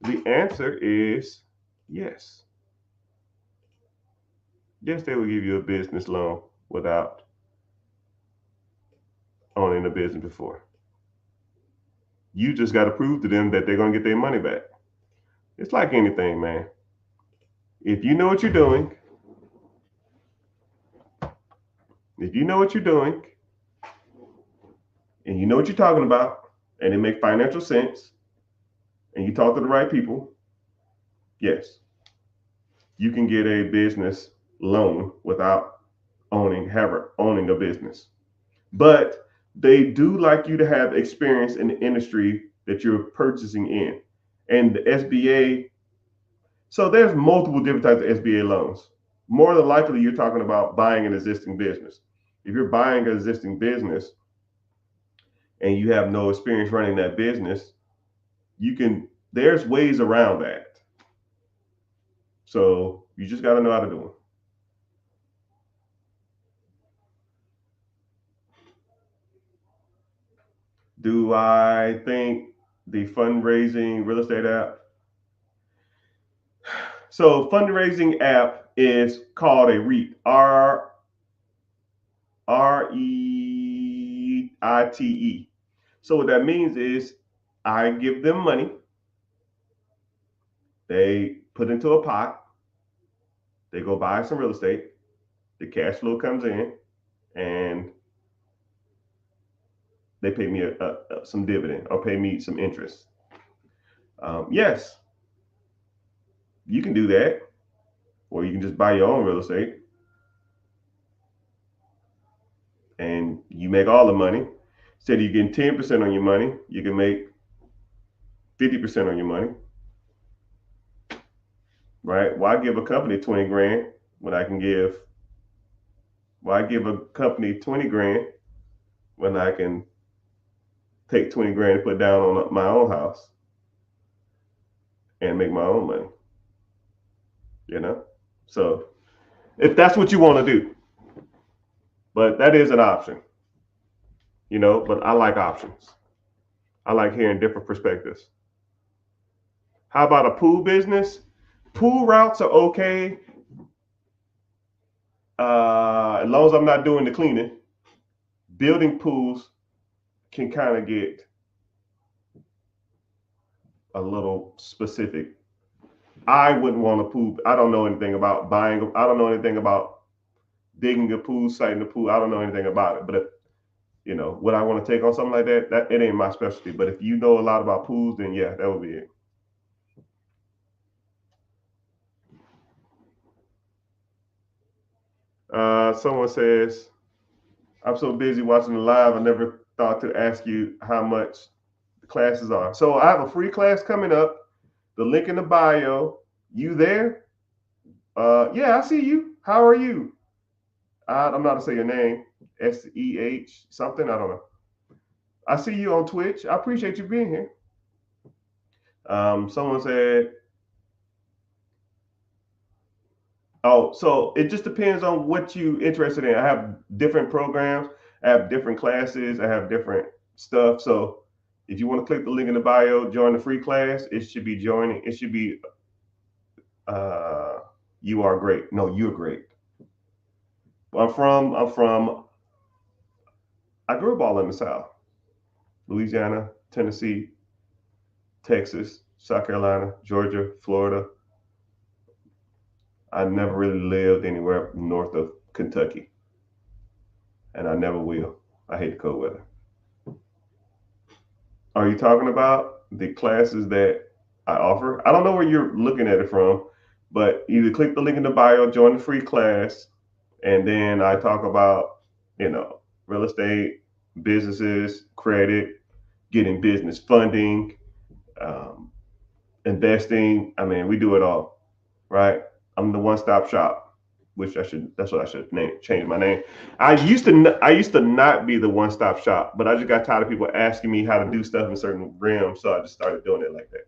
The answer is yes. Yes, they will give you a business loan without owning a business before. You just got to prove to them that they're going to get their money back. It's like anything, man. If you know what you're doing, and you know what you're talking about, and it makes financial sense, and you talk to the right people, yes, you can get a business loan without owning a business. But they do like you to have experience in the industry that you're purchasing in. And the SBA, so there's multiple different types of SBA loans. More than likely, you're talking about buying an existing business. If you're buying an existing business and you have no experience running that business, there's ways around that. So you just got to know how to do it. Do I think the fundraising real estate app? So fundraising app is called a REIT. REITE. So what that means is I give them money. They put into a pot. They go buy some real estate. The cash flow comes in, and they pay me some dividend or pay me some interest. Yes, you can do that, or you can just buy your own real estate, and you make all the money. Instead of you getting 10% on your money, you can make 50% on your money. Right? Why give a company 20 grand when I can give? Why give a company 20 grand when I can take 20 grand and put down on my own house and make my own money? You know? So if that's what you want to do, but that is an option, but I like options. I like hearing different perspectives. How about a pool business? Pool routes are okay. As long as I'm not doing the cleaning. Building pools can kind of get a little specific. I wouldn't want a pool. I don't know anything about buying. I don't know anything about digging a pool, siting a pool. I don't know anything about it. But if, would I want to take on something like that? That it ain't my specialty. But if you know a lot about pools, then yeah, that would be it. Someone says, I'm so busy watching the live, I never thought to ask you how much the classes are. So I have a free class coming up. The link in the bio. You there? Yeah, I see you. How are you? I'm not to say your name. SEH something. I don't know. I see you on Twitch. I appreciate you being here. Someone said, oh, so it just depends on what you interested in. I have different programs. I have different classes. I have different stuff. So if you want to click the link in the bio, join the free class. It should be joining. It should be, you are great. No, you're great. I'm from, I grew up all in the South. Louisiana, Tennessee, Texas, South Carolina, Georgia, Florida. I never really lived anywhere north of Kentucky, and I never will. I hate the cold weather. Are you talking about the classes that I offer? I don't know where you're looking at it from, but either click the link in the bio, join the free class, and then I talk about, real estate, businesses, credit, getting business funding, um, investing. I mean, we do it all, right? I'm the one-stop shop, which that's what I should change my name. I used to not be the one-stop shop, but I just got tired of people asking me how to do stuff in certain realms, so I just started doing it like that.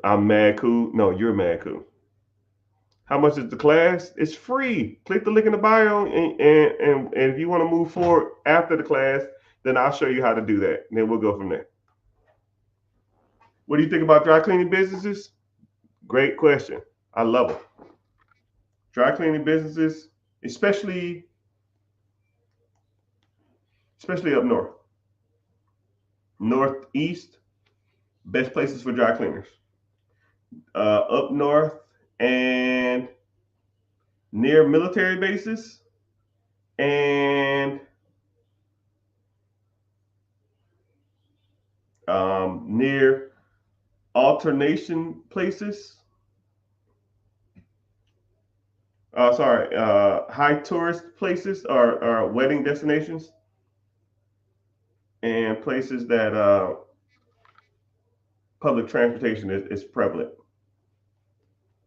I'm mad cool. No, you're mad cool. How much is the class? It's free. Click the link in the bio, and if you want to move forward after the class, then I'll show you how to do that. And then we'll go from there. What do you think about dry cleaning businesses? Great question. I love them. Dry cleaning businesses, especially up north, northeast, best places for dry cleaners. Up north and near military bases and near alternation places. High tourist places or wedding destinations and places that public transportation is prevalent.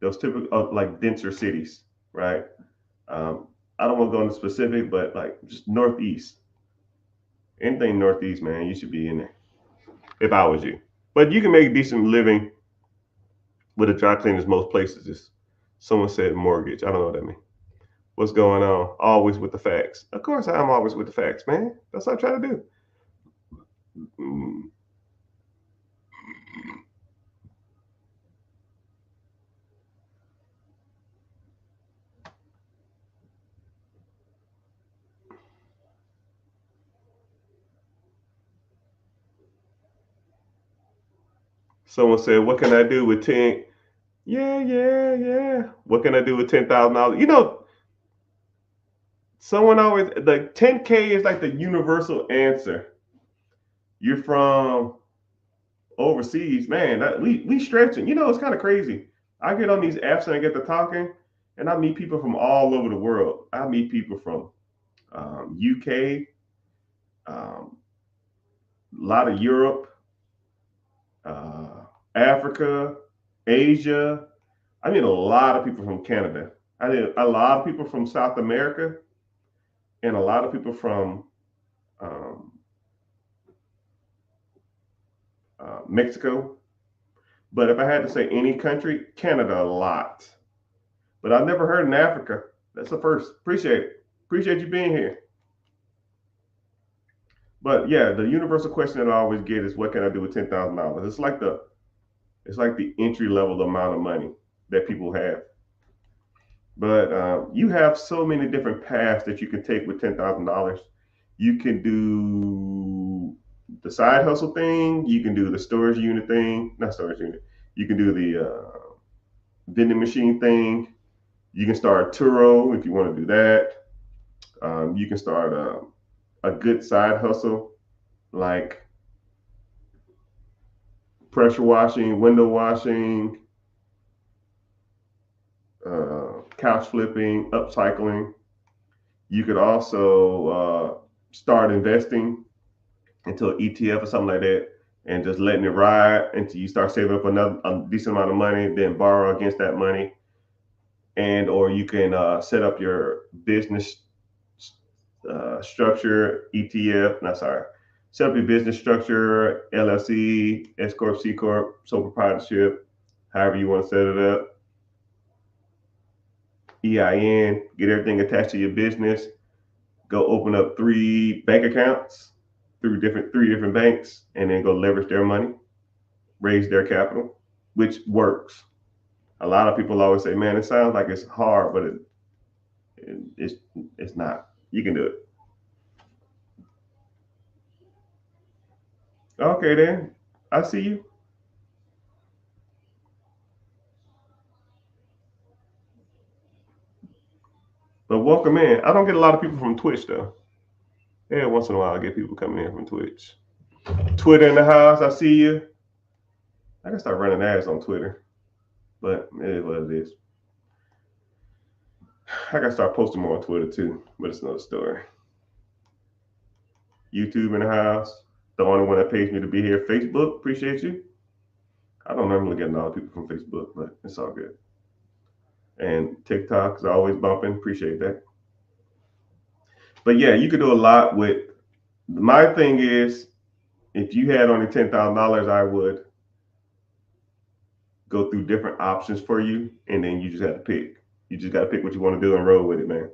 Those typical like denser cities, right? Um, I don't want to go into specific, but like just northeast, anything northeast, man, you should be in there. If I was you, but you can make a decent living with a dry cleaners most places. Is someone said mortgage? I don't know what that means. What's going on? Always with the facts. Of course, I'm always with the facts, man. That's what I try to do. Mm. Someone said, "What can I do with 10?" Yeah, yeah, yeah. What can I do with $10,000? Someone always like 10K is like the universal answer. You're from overseas, man. We stretching. It's kind of crazy. I get on these apps and I get to talking, and I meet people from all over the world. I meet people from UK, a lot of Europe, Africa, Asia. I meet a lot of people from Canada. I meet a lot of people from South America, and a lot of people from um, Mexico. But if I had to say any country, Canada a lot. But I've never heard in Africa. That's the first. Appreciate it. Appreciate you being here. But yeah, the universal question that I always get is, what can I do with $10,000? It's like the entry level amount of money that people have. But you have so many different paths that you can take with $10,000. You can do the side hustle thing. You can do the storage unit thing. Not storage unit. You can do the vending machine thing. You can start Turo if you want to do that. You can start a good side hustle like pressure washing, window washing, couch flipping, upcycling. You could also start investing into an ETF or something like that, and just letting it ride until you start saving up a decent amount of money, then borrow against that money, and or you can set up your business structure ETF. No, sorry. Set up your business structure, LLC, S corp, C corp, sole proprietorship, however you want to set it up. EIN, get everything attached to your business. Go open up 3 bank accounts through three different banks, and then go leverage their money, raise their capital, which works. A lot of people always say, "Man, it sounds like it's hard, but it's not. You can do it." Okay, then I see you. But welcome in. I don't get a lot of people from Twitch though. Yeah, once in a while I get people coming in from Twitch. Twitter in the house. I see you. I can start running ads on Twitter, but it is what it is. I gotta start posting more on Twitter too, but it's another story. YouTube in the house. The only one that pays me to be here. Facebook, appreciate you. I don't normally get a lot of people from Facebook, but it's all good. And TikTok is always bumping. Appreciate that. But yeah, you could do a lot with. My thing is, if you had only $10,000, I would go through different options for you, and then you just have to pick. You just got to pick what you want to do and roll with it, man.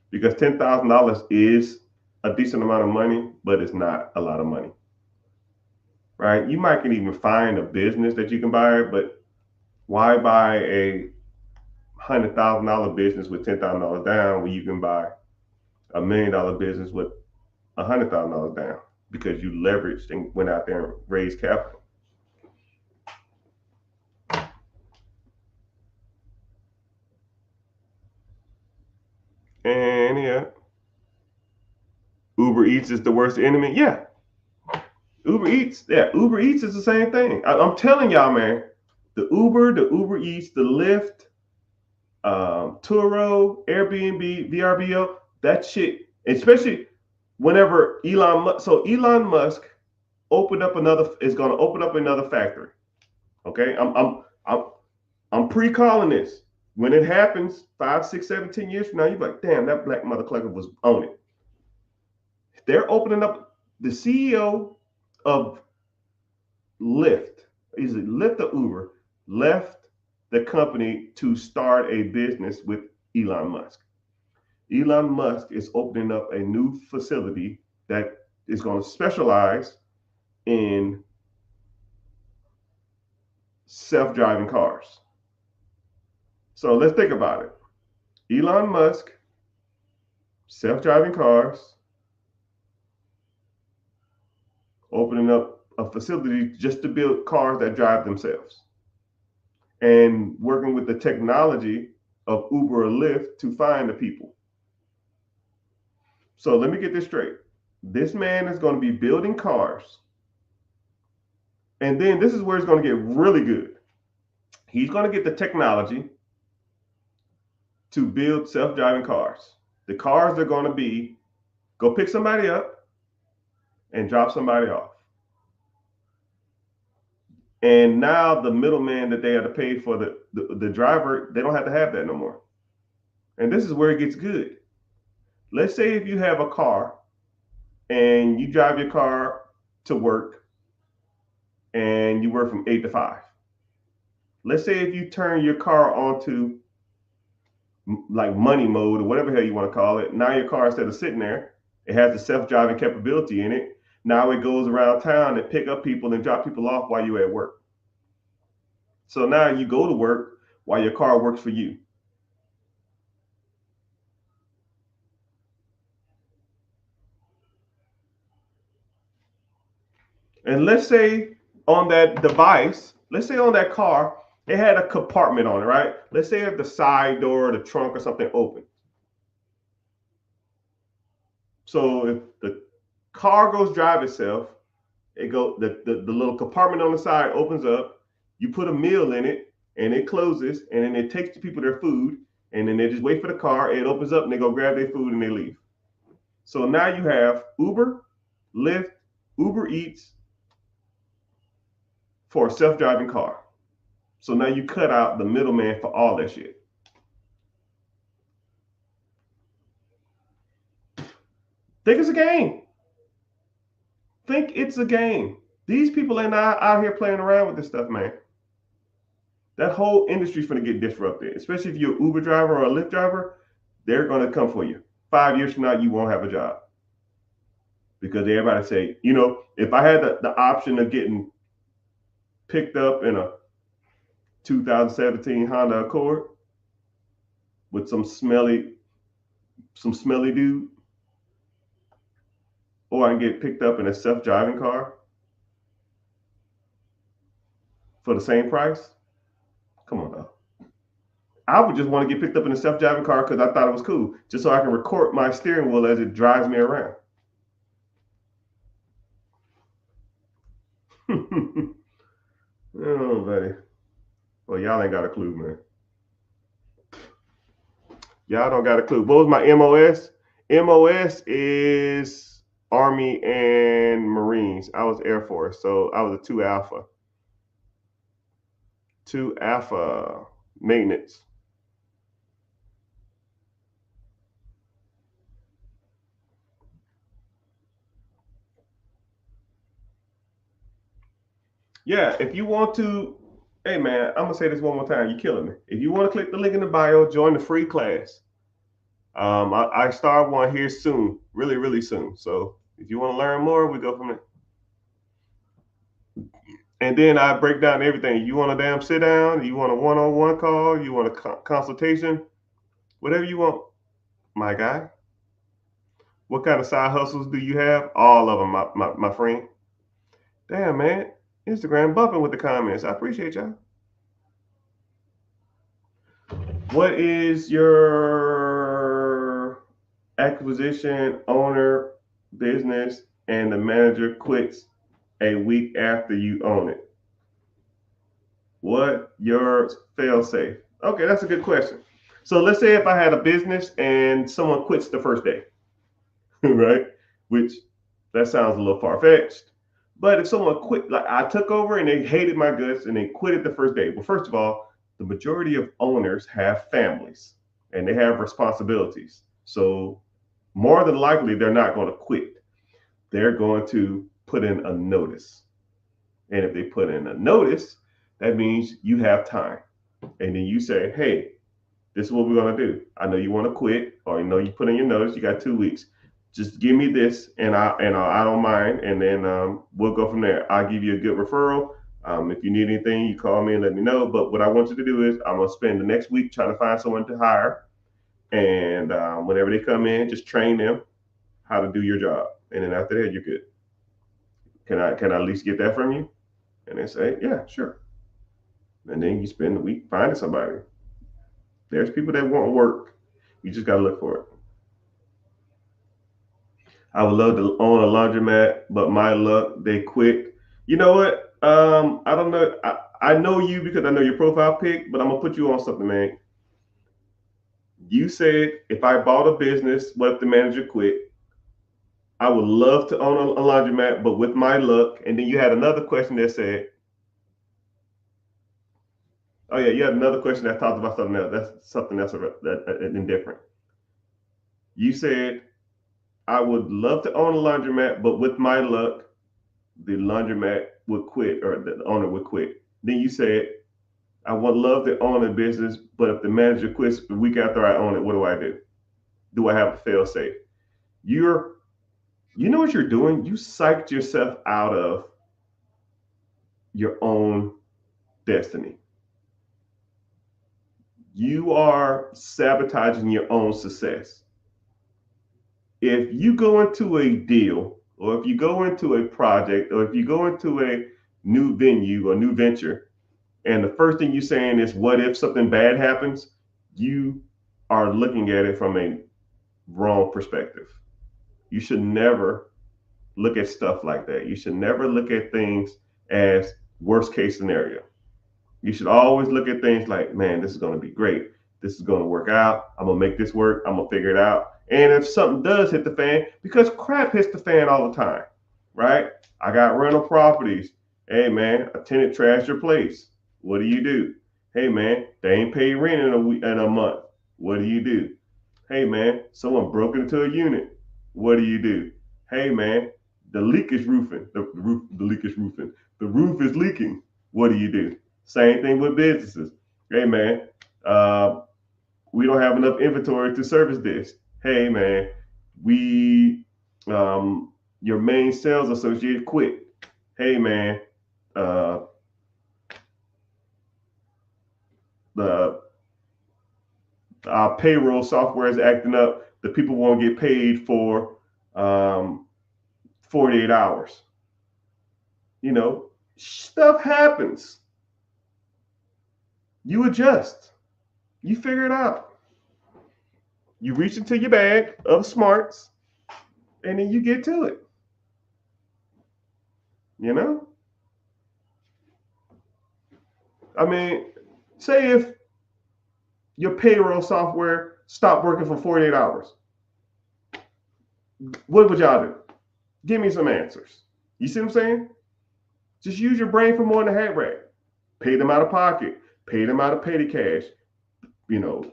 Because $10,000 is a decent amount of money, but it's not a lot of money, right? You might can even find a business that you can buy, but why buy a $100,000 business with $10,000 down when you can buy $1 million business with $100,000 down because you leveraged and went out there and raised capital. And yeah, Uber Eats is the worst enemy. Yeah, Uber Eats, yeah, Uber Eats is the same thing. I'm telling y'all, man, the Uber Eats, the Lyft, Turo, Airbnb, VRBO, that shit, especially whenever Elon Musk opened up is going to open up another factory. Okay, I'm pre-calling this. When it happens, 5, 6, 7, 10 years from now, you're like, damn, that black mother clucker was on it. They're opening up. The CEO of Lyft, is it Lyft or Uber, left the company to start a business with Elon Musk. Elon Musk is opening up a new facility that is going to specialize in self-driving cars. So let's think about it. Elon Musk, self-driving cars, opening up a facility just to build cars that drive themselves, and working with the technology of Uber or Lyft to find the people. So let me get this straight. This man is going to be building cars. And then this is where it's going to get really good. He's going to get the technology to build self-driving cars. The cars are going to be go pick somebody up and drop somebody off. And now the middleman that they have to pay for the driver, they don't have to have that no more. And this is where it gets good. Let's say if you have a car and you drive your car to work and you work from 8 to 5. Let's say if you turn your car onto like money mode or whatever hell you want to call it. Now your car, instead of sitting there, it has the self-driving capability in it. Now it goes around town and pick up people and drop people off while you're at work. So now you go to work while your car works for you. And let's say on that device, let's say on that car, it had a compartment on it, right? Let's say if the side door, the trunk or something open. So if the car goes drive itself, the little compartment on the side opens up, you put a meal in it and it closes, and then it takes the people their food, and then they just wait for the car, it opens up and they go grab their food and they leave. So now you have Uber, Lyft, Uber Eats for a self-driving car. So now you cut out the middleman for all that shit. Think it's a game. Think it's a game. These people ain't out here playing around with this stuff, man. That whole industry's gonna get disrupted, especially if you're an Uber driver or a Lyft driver. They're gonna come for you. 5 years from now, you won't have a job because everybody say, if I had the option of getting picked up in a 2017 Honda Accord with some smelly dude, or I can get picked up in a self-driving car for the same price. Come on now. I would just want to get picked up in a self-driving car because I thought it was cool, just so I can record my steering wheel as it drives me around. Oh, buddy. Well, y'all ain't got a clue, man. Y'all don't got a clue. What was my MOS? MOS is Army and Marines. I was Air Force, so I was a 2 Alpha. 2 Alpha maintenance. Yeah, if you want to, hey man, I'm gonna say this one more time. You're killing me. If you want to click the link in the bio, join the free class. I start one here soon, really, really soon. So if you want to learn more, we go from there. And then I break down everything. You want a damn sit down? You want a one-on-one call? You want a consultation? Whatever you want, my guy. What kind of side hustles do you have? All of them, my friend. Damn, man. Instagram bumping with the comments. I appreciate y'all. What is your acquisition owner business and the manager quits a week after you own it? What your fail safe? Okay, that's a good question. So let's say if I had a business and someone quits the first day, right? Which that sounds a little far fetched. But if someone quit, like I took over and they hated my guts and they quit it the first day. Well, first of all, the majority of owners have families and they have responsibilities. So more than likely, they're not going to quit. They're going to put in a notice. And if they put in a notice, that means you have time. And then you say, hey, this is what we're going to do. I know you want to quit, or I know you put in your notice, you got 2 weeks. Just give me this, and I don't mind, and then we'll go from there. I'll give you a good referral. If you need anything, you call me and let me know. But what I want you to do is I'm gonna spend the next week trying to find someone to hire, and whenever they come in, just train them how to do your job, and then after that, you're good. Can I at least get that from you? And they say, yeah, sure. And then you spend the week finding somebody. There's people that want work. You just gotta look for it. I would love to own a laundromat, but my luck, they quit. You know what? I don't know. I know you because I know your profile pic, but I'm gonna put you on something, man. You said if I bought a business, what if the manager quit? I would love to own a laundromat, but with my luck. And then you had another question that said, "Oh yeah, you had another question that talked about something else. That's something else indifferent." You said I would love to own a laundromat, but with my luck, the laundromat would quit or the owner would quit. Then you said, I would love to own a business, but if the manager quits the week after I own it, what do I do? Do I have a fail safe? You're, you know what you're doing? You psyched yourself out of your own destiny. You are sabotaging your own success. If you go into a deal, or if you go into a project, or if you go into a new venue or new venture, and the first thing you're saying is, what if something bad happens? You are looking at it from a wrong perspective. You should never look at stuff like that. You should never look at things as worst case scenario. You should always look at things like, man, this is going to be great. This is going to work out. I'm going to make this work. I'm going to figure it out. And if something does hit the fan, because crap hits the fan all the time, right? I got rental properties. Hey, man, a tenant trashed your place. What do you do? Hey, man, they ain't paid rent in a month. What do you do? Hey, man, someone broke into a unit. What do you do? Hey, man, the leak is roofing. The leak is roofing. The roof is leaking. What do you do? Same thing with businesses. Hey, man, uh, we don't have enough inventory to service this. Hey, man, we your main sales associate quit. Hey, man, uh, the our payroll software is acting up. The people won't get paid for 48 hours. You know, stuff happens. You adjust. You figure it out. You reach into your bag of smarts and then you get to it. You know? I mean, say if your payroll software stopped working for 48 hours, what would y'all do? Give me some answers. You see what I'm saying? Just use your brain for more than a hat rack. Pay them out of pocket. Pay them out of petty cash. You know,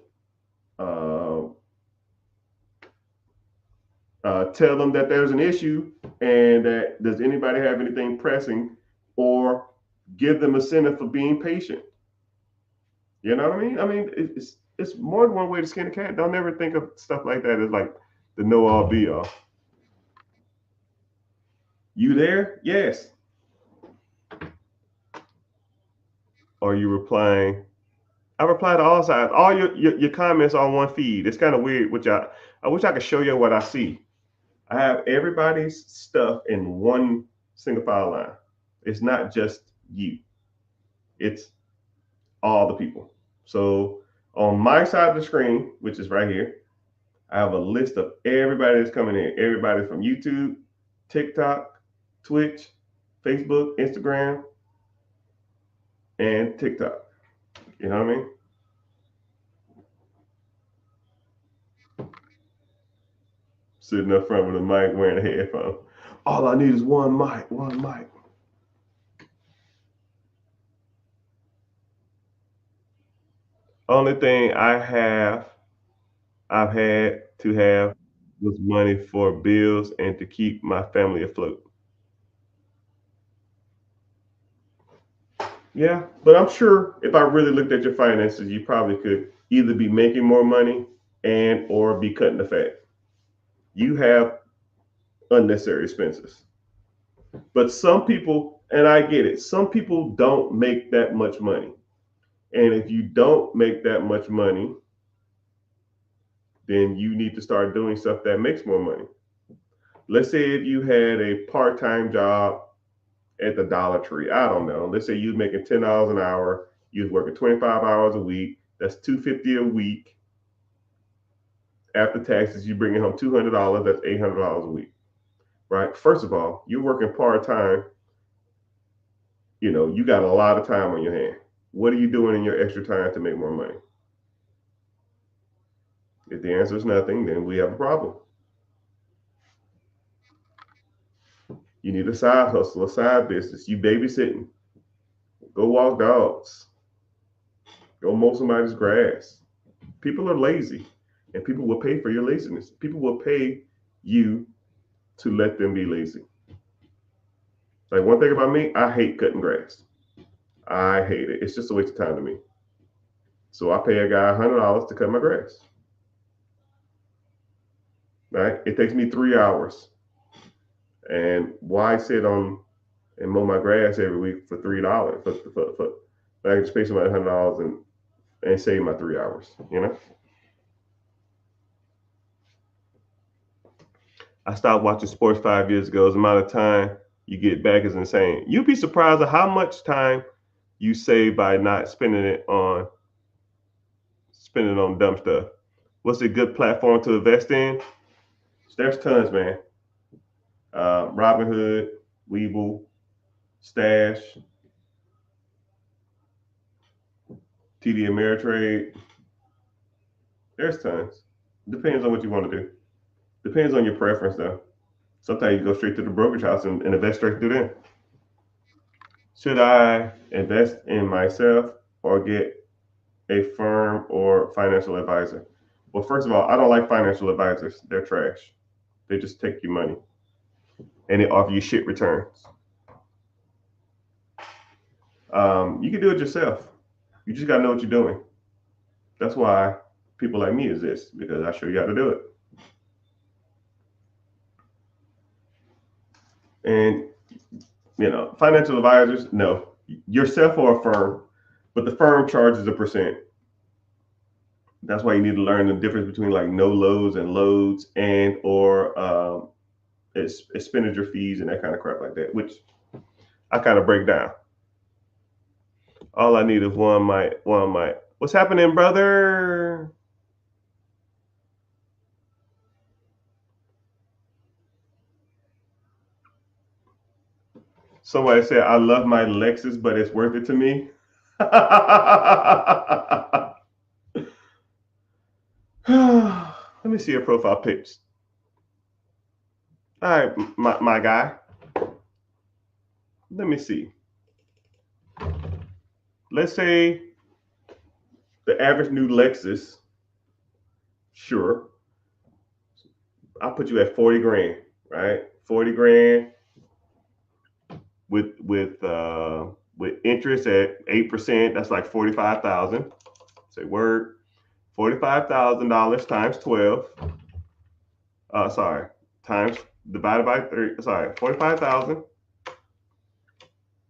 tell them that there's an issue and that does anybody have anything pressing, or give them a incentive for being patient. You know what I mean? I mean, it's more than one way to skin a cat. Don't ever think of stuff like that as like the know all be all. You there? Yes. Are you replying? I reply to all sides. All your comments on one feed. It's kind of weird, which I wish I could show you what I see. I have everybody's stuff in one single file line. It's not just you. It's all the people. So on my side of the screen, which is right here, I have a list of everybody that's coming in. Everybody from YouTube, TikTok, Twitch, Facebook, Instagram, and TikTok. You know what I mean? Sitting up front with a mic, wearing a headphone. All I need is one mic, one mic. Only thing I've had to have was money for bills and to keep my family afloat. Yeah, but I'm sure if I really looked at your finances, you probably could either be making more money and or be cutting the fat. You have unnecessary expenses. But some people, and I get it, some people don't make that much money. And if you don't make that much money, then you need to start doing stuff that makes more money. Let's say if you had a part-time job at the Dollar Tree, I don't know. Let's say you're making $10 an hour, you're working 25 hours a week, that's $250 a week. After taxes, you bring in home $200, that's $800 a week, right? First of all, you're working part-time, you got a lot of time on your hand. What are you doing in your extra time to make more money? If the answer is nothing, then we have a problem. You need a side hustle, a side business. You babysitting, go walk dogs, go mow somebody's grass. People are lazy, and people will pay for your laziness. People will pay you to let them be lazy. Like one thing about me, I hate cutting grass. I hate it. It's just a waste of time to me. So I pay a guy $100 to cut my grass. Right? It takes me 3 hours. And why sit on and mow my grass every week for $3? I can just pay somebody $100 and save my 3 hours. I stopped watching sports 5 years ago. The amount of time you get back is insane. You'd be surprised at how much time you save by not spending on dumb stuff. What's a good platform to invest in? There's tons, man. Robinhood, Webull, Stash, TD Ameritrade. There's tons. Depends on what you want to do. Depends on your preference, though. Sometimes you go straight to the brokerage house and invest straight through them. Should I invest in myself or get a firm or financial advisor? Well, first of all, I don't like financial advisors. They're trash. They just take your money and they offer you shit returns. You can do it yourself. You just got to know what you're doing. That's why people like me exist, because I show you how to do it. And, financial advisors, no, yourself or a firm, but the firm charges a percent. That's why you need to learn the difference between like no loads and loads and or expenditure fees and that kind of crap like that, which I kind of break down. All I need is one mic, one mic. What's happening, brother? Somebody said, I love my Lexus, but it's worth it to me. Let me see your profile pics. All right, my guy. Let me see. Let's say the average new Lexus, sure, I'll put you at 40 grand, right? 40 grand with interest at 8%, that's like 45,000. Say word. $45,000 times 12. Times divided by 3. 45,000.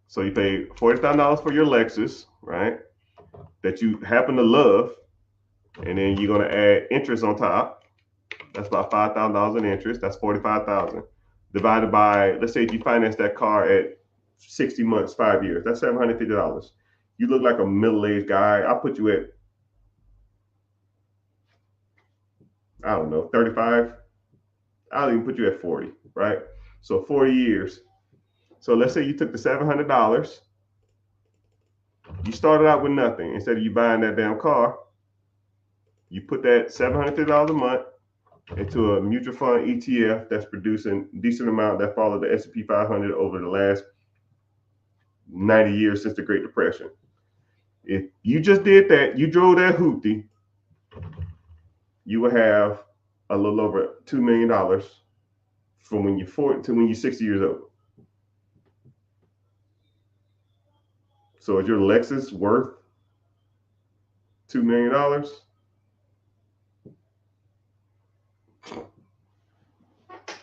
So you pay $40,000 for your Lexus, right? That you happen to love, and then you're gonna add interest on top. That's about $5,000 in interest. That's 45,000 divided by, let's say if you finance that car at 60 months, 5 years. That's $750. You look like a middle-aged guy. I'll put you at, I don't know, 35. I'll even put you at 40, right? So 40 years. So let's say you took the $700. You started out with nothing. Instead of you buying that damn car, you put that $750 a month into a mutual fund ETF that's producing a decent amount that followed the S&P 500 over the last 90 years since the Great Depression. If you just did that, you drove that hoopty, you will have a little over $2 million from when you're 40 to when you're 60 years old. So is your Lexus worth $2 million?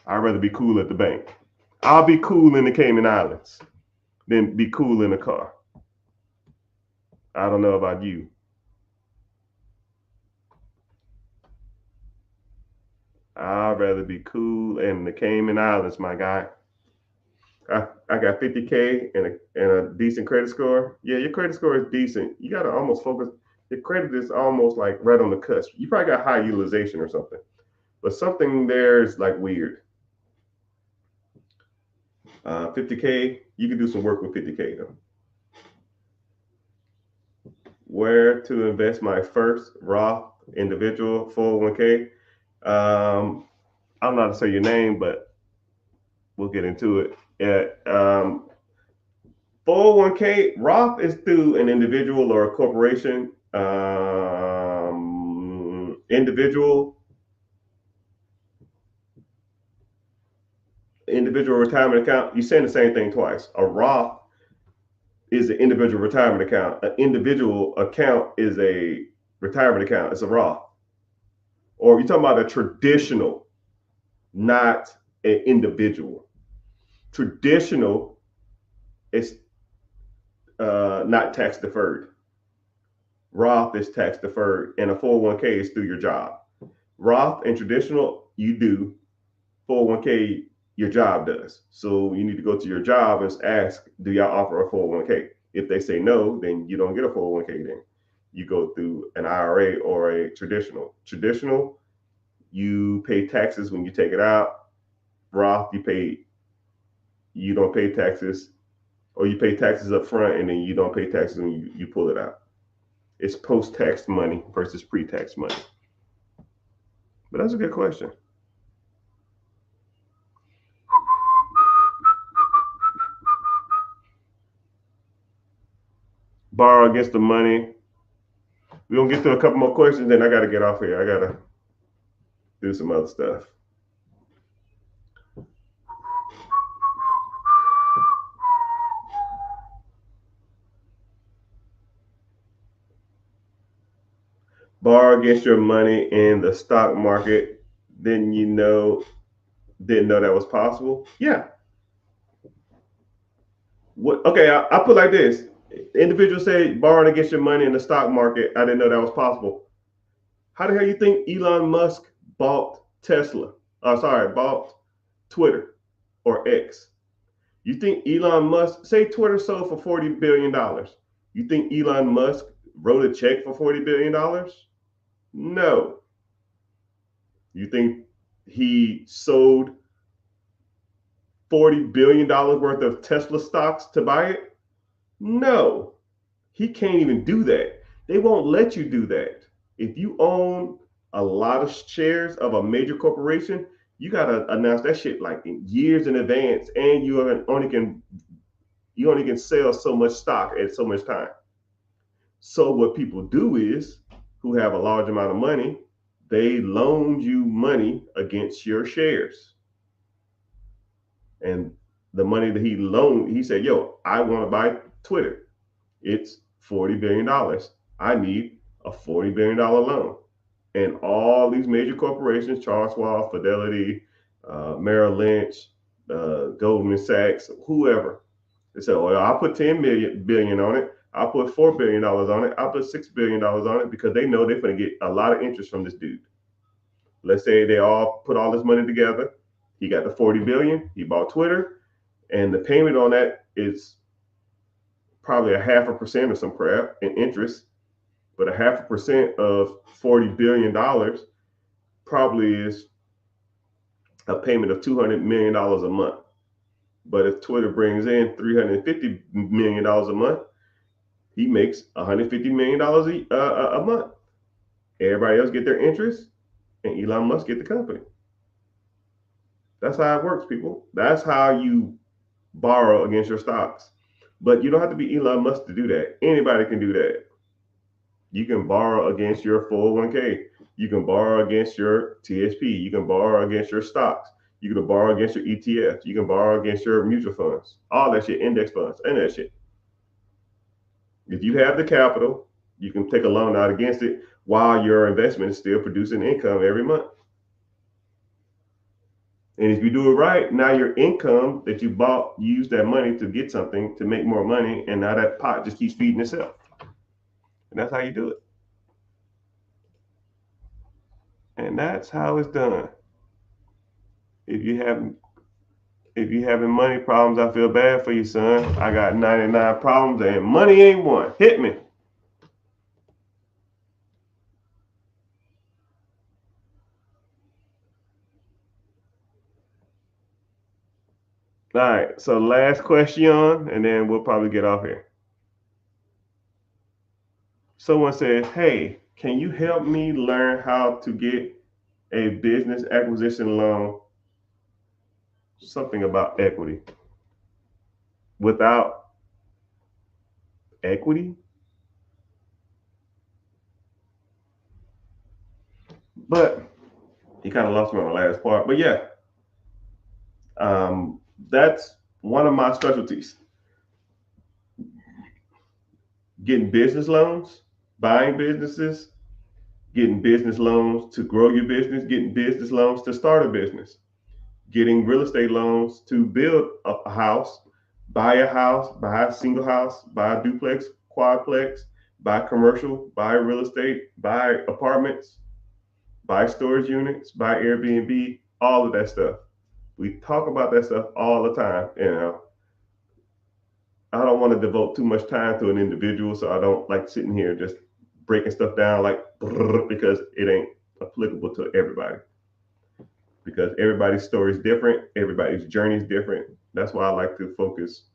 I'd rather be cool at the bank. I'll be cool in the Cayman Islands than be cool in a car. I don't know about you. I'd rather be cool in the Cayman Islands, my guy. I got 50K and a decent credit score. Yeah, your credit score is decent. You got to almost focus. Your credit is almost like right on the cusp. You probably got high utilization or something, but something there is like weird. 50K, you can do some work with 50K though. Where to invest my first Roth individual 401k? I'm not going to say your name, but we'll get into it. 401k Roth is through an individual or a corporation. Individual retirement account. You're saying the same thing twice. A Roth is an individual retirement account. An individual account is a retirement account. It's a Roth. Or you're talking about a traditional, not an individual. Traditional is not tax deferred. Roth is tax deferred, and a 401k is through your job. Roth and traditional, you do. 401k, your job does. So you need to go to your job and ask, do y'all offer a 401k? If they say no, then you don't get a 401k then. You go through an IRA or a traditional. Traditional, you pay taxes when you take it out. Roth, you don't pay taxes, or you pay taxes up front and then you don't pay taxes when you pull it out. It's post-tax money versus pre-tax money. But that's a good question. Borrow against the money. We're going to get through a couple more questions, then I got to get off here. I got to do some other stuff. Borrow against your money in the stock market, didn't know that was possible? Yeah. What? Okay, I put like this. Individuals say borrowing against your money in the stock market. I didn't know that was possible. How the hell you think Elon Musk bought Tesla? Bought Twitter or X? You think Elon Musk, say Twitter sold for $40 billion. You think Elon Musk wrote a check for $40 billion? No. You think he sold $40 billion worth of Tesla stocks to buy it? No. He can't even do that. They won't let you do that. If you own a lot of shares of a major corporation, you got to announce that shit like in years in advance, and you only can sell so much stock at so much time. So what people do is, who have a large amount of money, they loan you money against your shares. And the money that he loaned, he said, yo, I want to buy Twitter. It's $40 billion. I need a $40 billion loan. And all these major corporations, Charles Schwab, Fidelity, Merrill Lynch, Goldman Sachs, whoever, they said, well, I'll put $10 billion on it. I'll put $4 billion on it. I'll put $6 billion on it, because they know they're going to get a lot of interest from this dude. Let's say they all put all this money together. He got the $40 billion. He bought Twitter, and the payment on that is probably 0.5% or some crap in interest. But 0.5% of $40 billion probably is a payment of $200 million a month. But if Twitter brings in $350 million a month, he makes $150 million a month. Everybody else get their interest, and Elon Musk get the company. That's how it works, people. That's how you borrow against your stocks. But you don't have to be Elon Musk to do that. Anybody can do that. You can borrow against your 401k. You can borrow against your TSP. You can borrow against your stocks. You can borrow against your ETF. You can borrow against your mutual funds. All that shit, index funds, and that shit. If you have the capital, you can take a loan out against it while your investment is still producing income every month. And if you do it right, now your income that you bought, you use that money to get something to make more money, and now that pot just keeps feeding itself. And that's how you do it. And that's how it's done. If you have if you having money problems, I feel bad for you, son. I got 99 problems and money ain't one. Hit me. All right, so last question, and then we'll probably get off here. Someone said, hey, can you help me learn how to get a business acquisition loan? Something about equity. Without equity? But he kind of lost me on the last part. But yeah, that's one of my specialties. Getting business loans, buying businesses, getting business loans to grow your business, getting business loans to start a business, getting real estate loans to build a house, buy a single house, buy a duplex, quadplex, buy commercial, buy real estate, buy apartments, buy storage units, buy Airbnb, all of that stuff. We talk about that stuff all the time. I don't want to devote too much time to an individual, so I don't like sitting here just breaking stuff down like because it ain't applicable to everybody. Because everybody's story is different, everybody's journey is different. That's why I like to focus,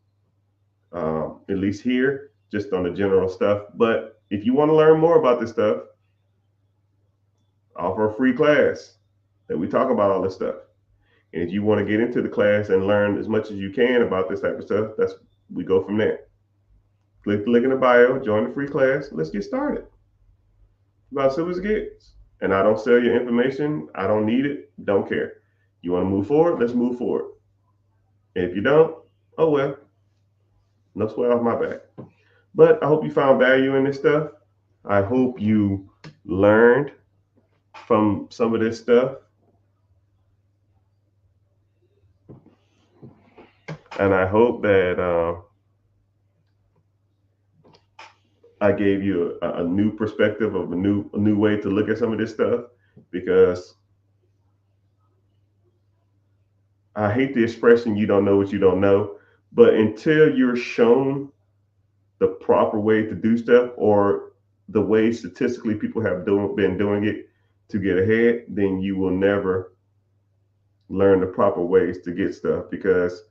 at least here, just on the general stuff. But if you want to learn more about this stuff, I offer a free class that we talk about all this stuff. And if you want to get into the class and learn as much as you can about this type of stuff, that's we go from there. Click the link in the bio, join the free class. Let's get started. About simple as it gets. And I don't sell your information. I don't need it. Don't care. You want to move forward? Let's move forward. And if you don't, oh well. No sweat off my back. But I hope you found value in this stuff. I hope you learned from some of this stuff. And I hope that I gave you a new perspective of a new way to look at some of this stuff, because I hate the expression "you don't know what you don't know," but until you're shown the proper way to do stuff, or the way statistically people have been doing it to get ahead, then you will never learn the proper ways to get stuff. Because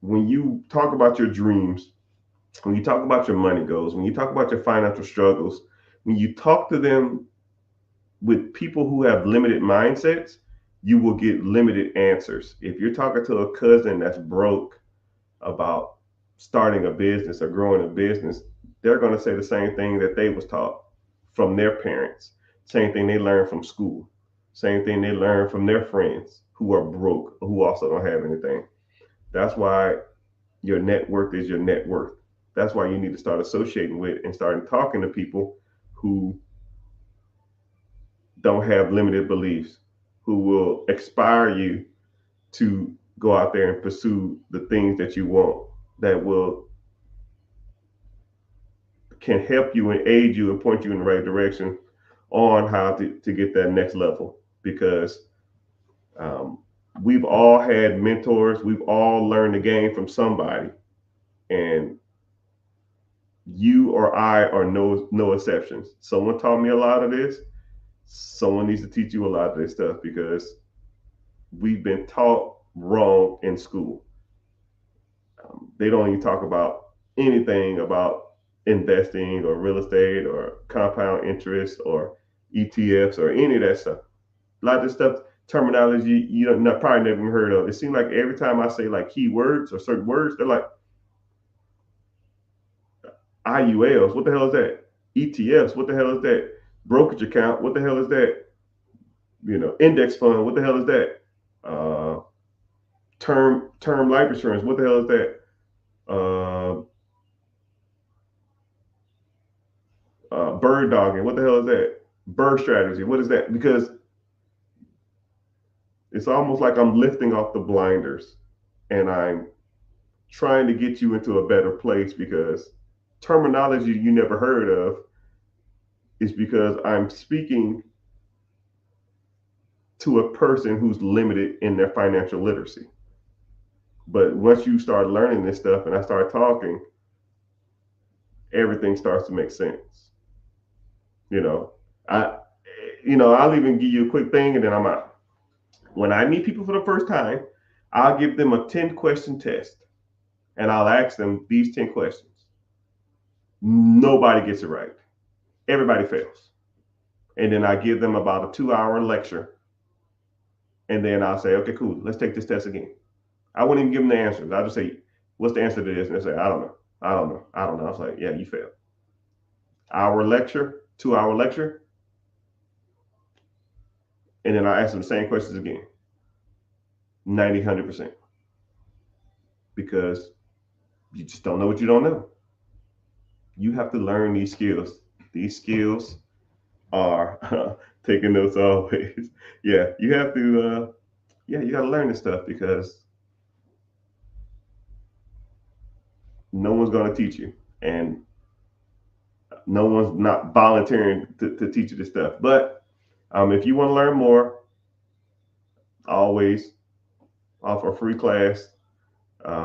when you talk about your dreams, when you talk about your money goals, when you talk about your financial struggles, when you talk to them with people who have limited mindsets, you will get limited answers. If you're talking to a cousin that's broke about starting a business or growing a business, they're going to say the same thing that they was taught from their parents, same thing they learned from school, same thing they learned from their friends who are broke, who also don't have anything. That's why your net worth is your net worth. That's why you need to start associating with and starting talking to people who don't have limited beliefs, who will inspire you to go out there and pursue the things that you want, that will can help you and aid you and point you in the right direction on how to get that next level. Because um, we've all had mentors, we've all learned the game from somebody, and you or I are no exceptions. Someone taught me a lot of this. Someone needs to teach you a lot of this stuff, because we've been taught wrong in school. They don't even talk about anything about investing or real estate or compound interest or ETFs or any of that stuff. A lot of this stuff, terminology you don't probably never even heard of. It seems like every time I say like keywords or certain words, they're like IULs. What the hell is that? ETFs. What the hell is that? Brokerage account. What the hell is that? Index fund. What the hell is that? Term life insurance. What the hell is that? Bird dogging. What the hell is that? Bird strategy. What is that? Because it's almost like I'm lifting off the blinders and I'm trying to get you into a better place because terminology you never heard of is because I'm speaking to a person who's limited in their financial literacy. But once you start learning this stuff and I start talking, everything starts to make sense. You know, I, I'll even give you a quick thing and then I'm out. When I meet people for the first time, I'll give them a 10-question test and I'll ask them these 10 questions. Nobody gets it right. Everybody fails. And then I give them about a 2-hour lecture. And then I'll say, okay, cool, let's take this test again. I wouldn't even give them the answers. I'll just say, what's the answer to this? And they say, I don't know. I was like, yeah, you failed. Hour lecture, 2-hour lecture. And then I ask them the same questions again. 90, 100%. Because you just don't know what you don't know. You have to learn these skills. These skills are taking notes always. Yeah, you have to, you got to learn this stuff because no one's going to teach you. And no one's not volunteering to teach you this stuff. But if you want to learn more, always offer a free class,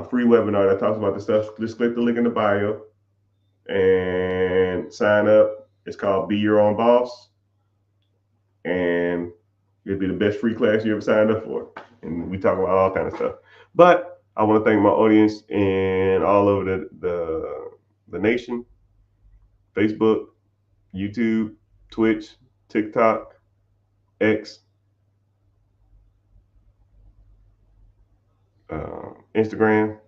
free webinar that talks about this stuff. Just click the link in the bio and sign up. It's called Be Your Own Boss. And it'll be the best free class you ever signed up for. And we talk about all kind of stuff. But I want to thank my audience and all over the nation. Facebook, YouTube, Twitch, TikTok, X, Instagram.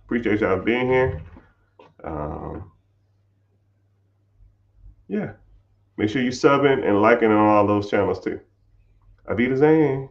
Appreciate y'all being here. Yeah. Make sure you subbing and liking on all those channels too. Auf Wiedersehen.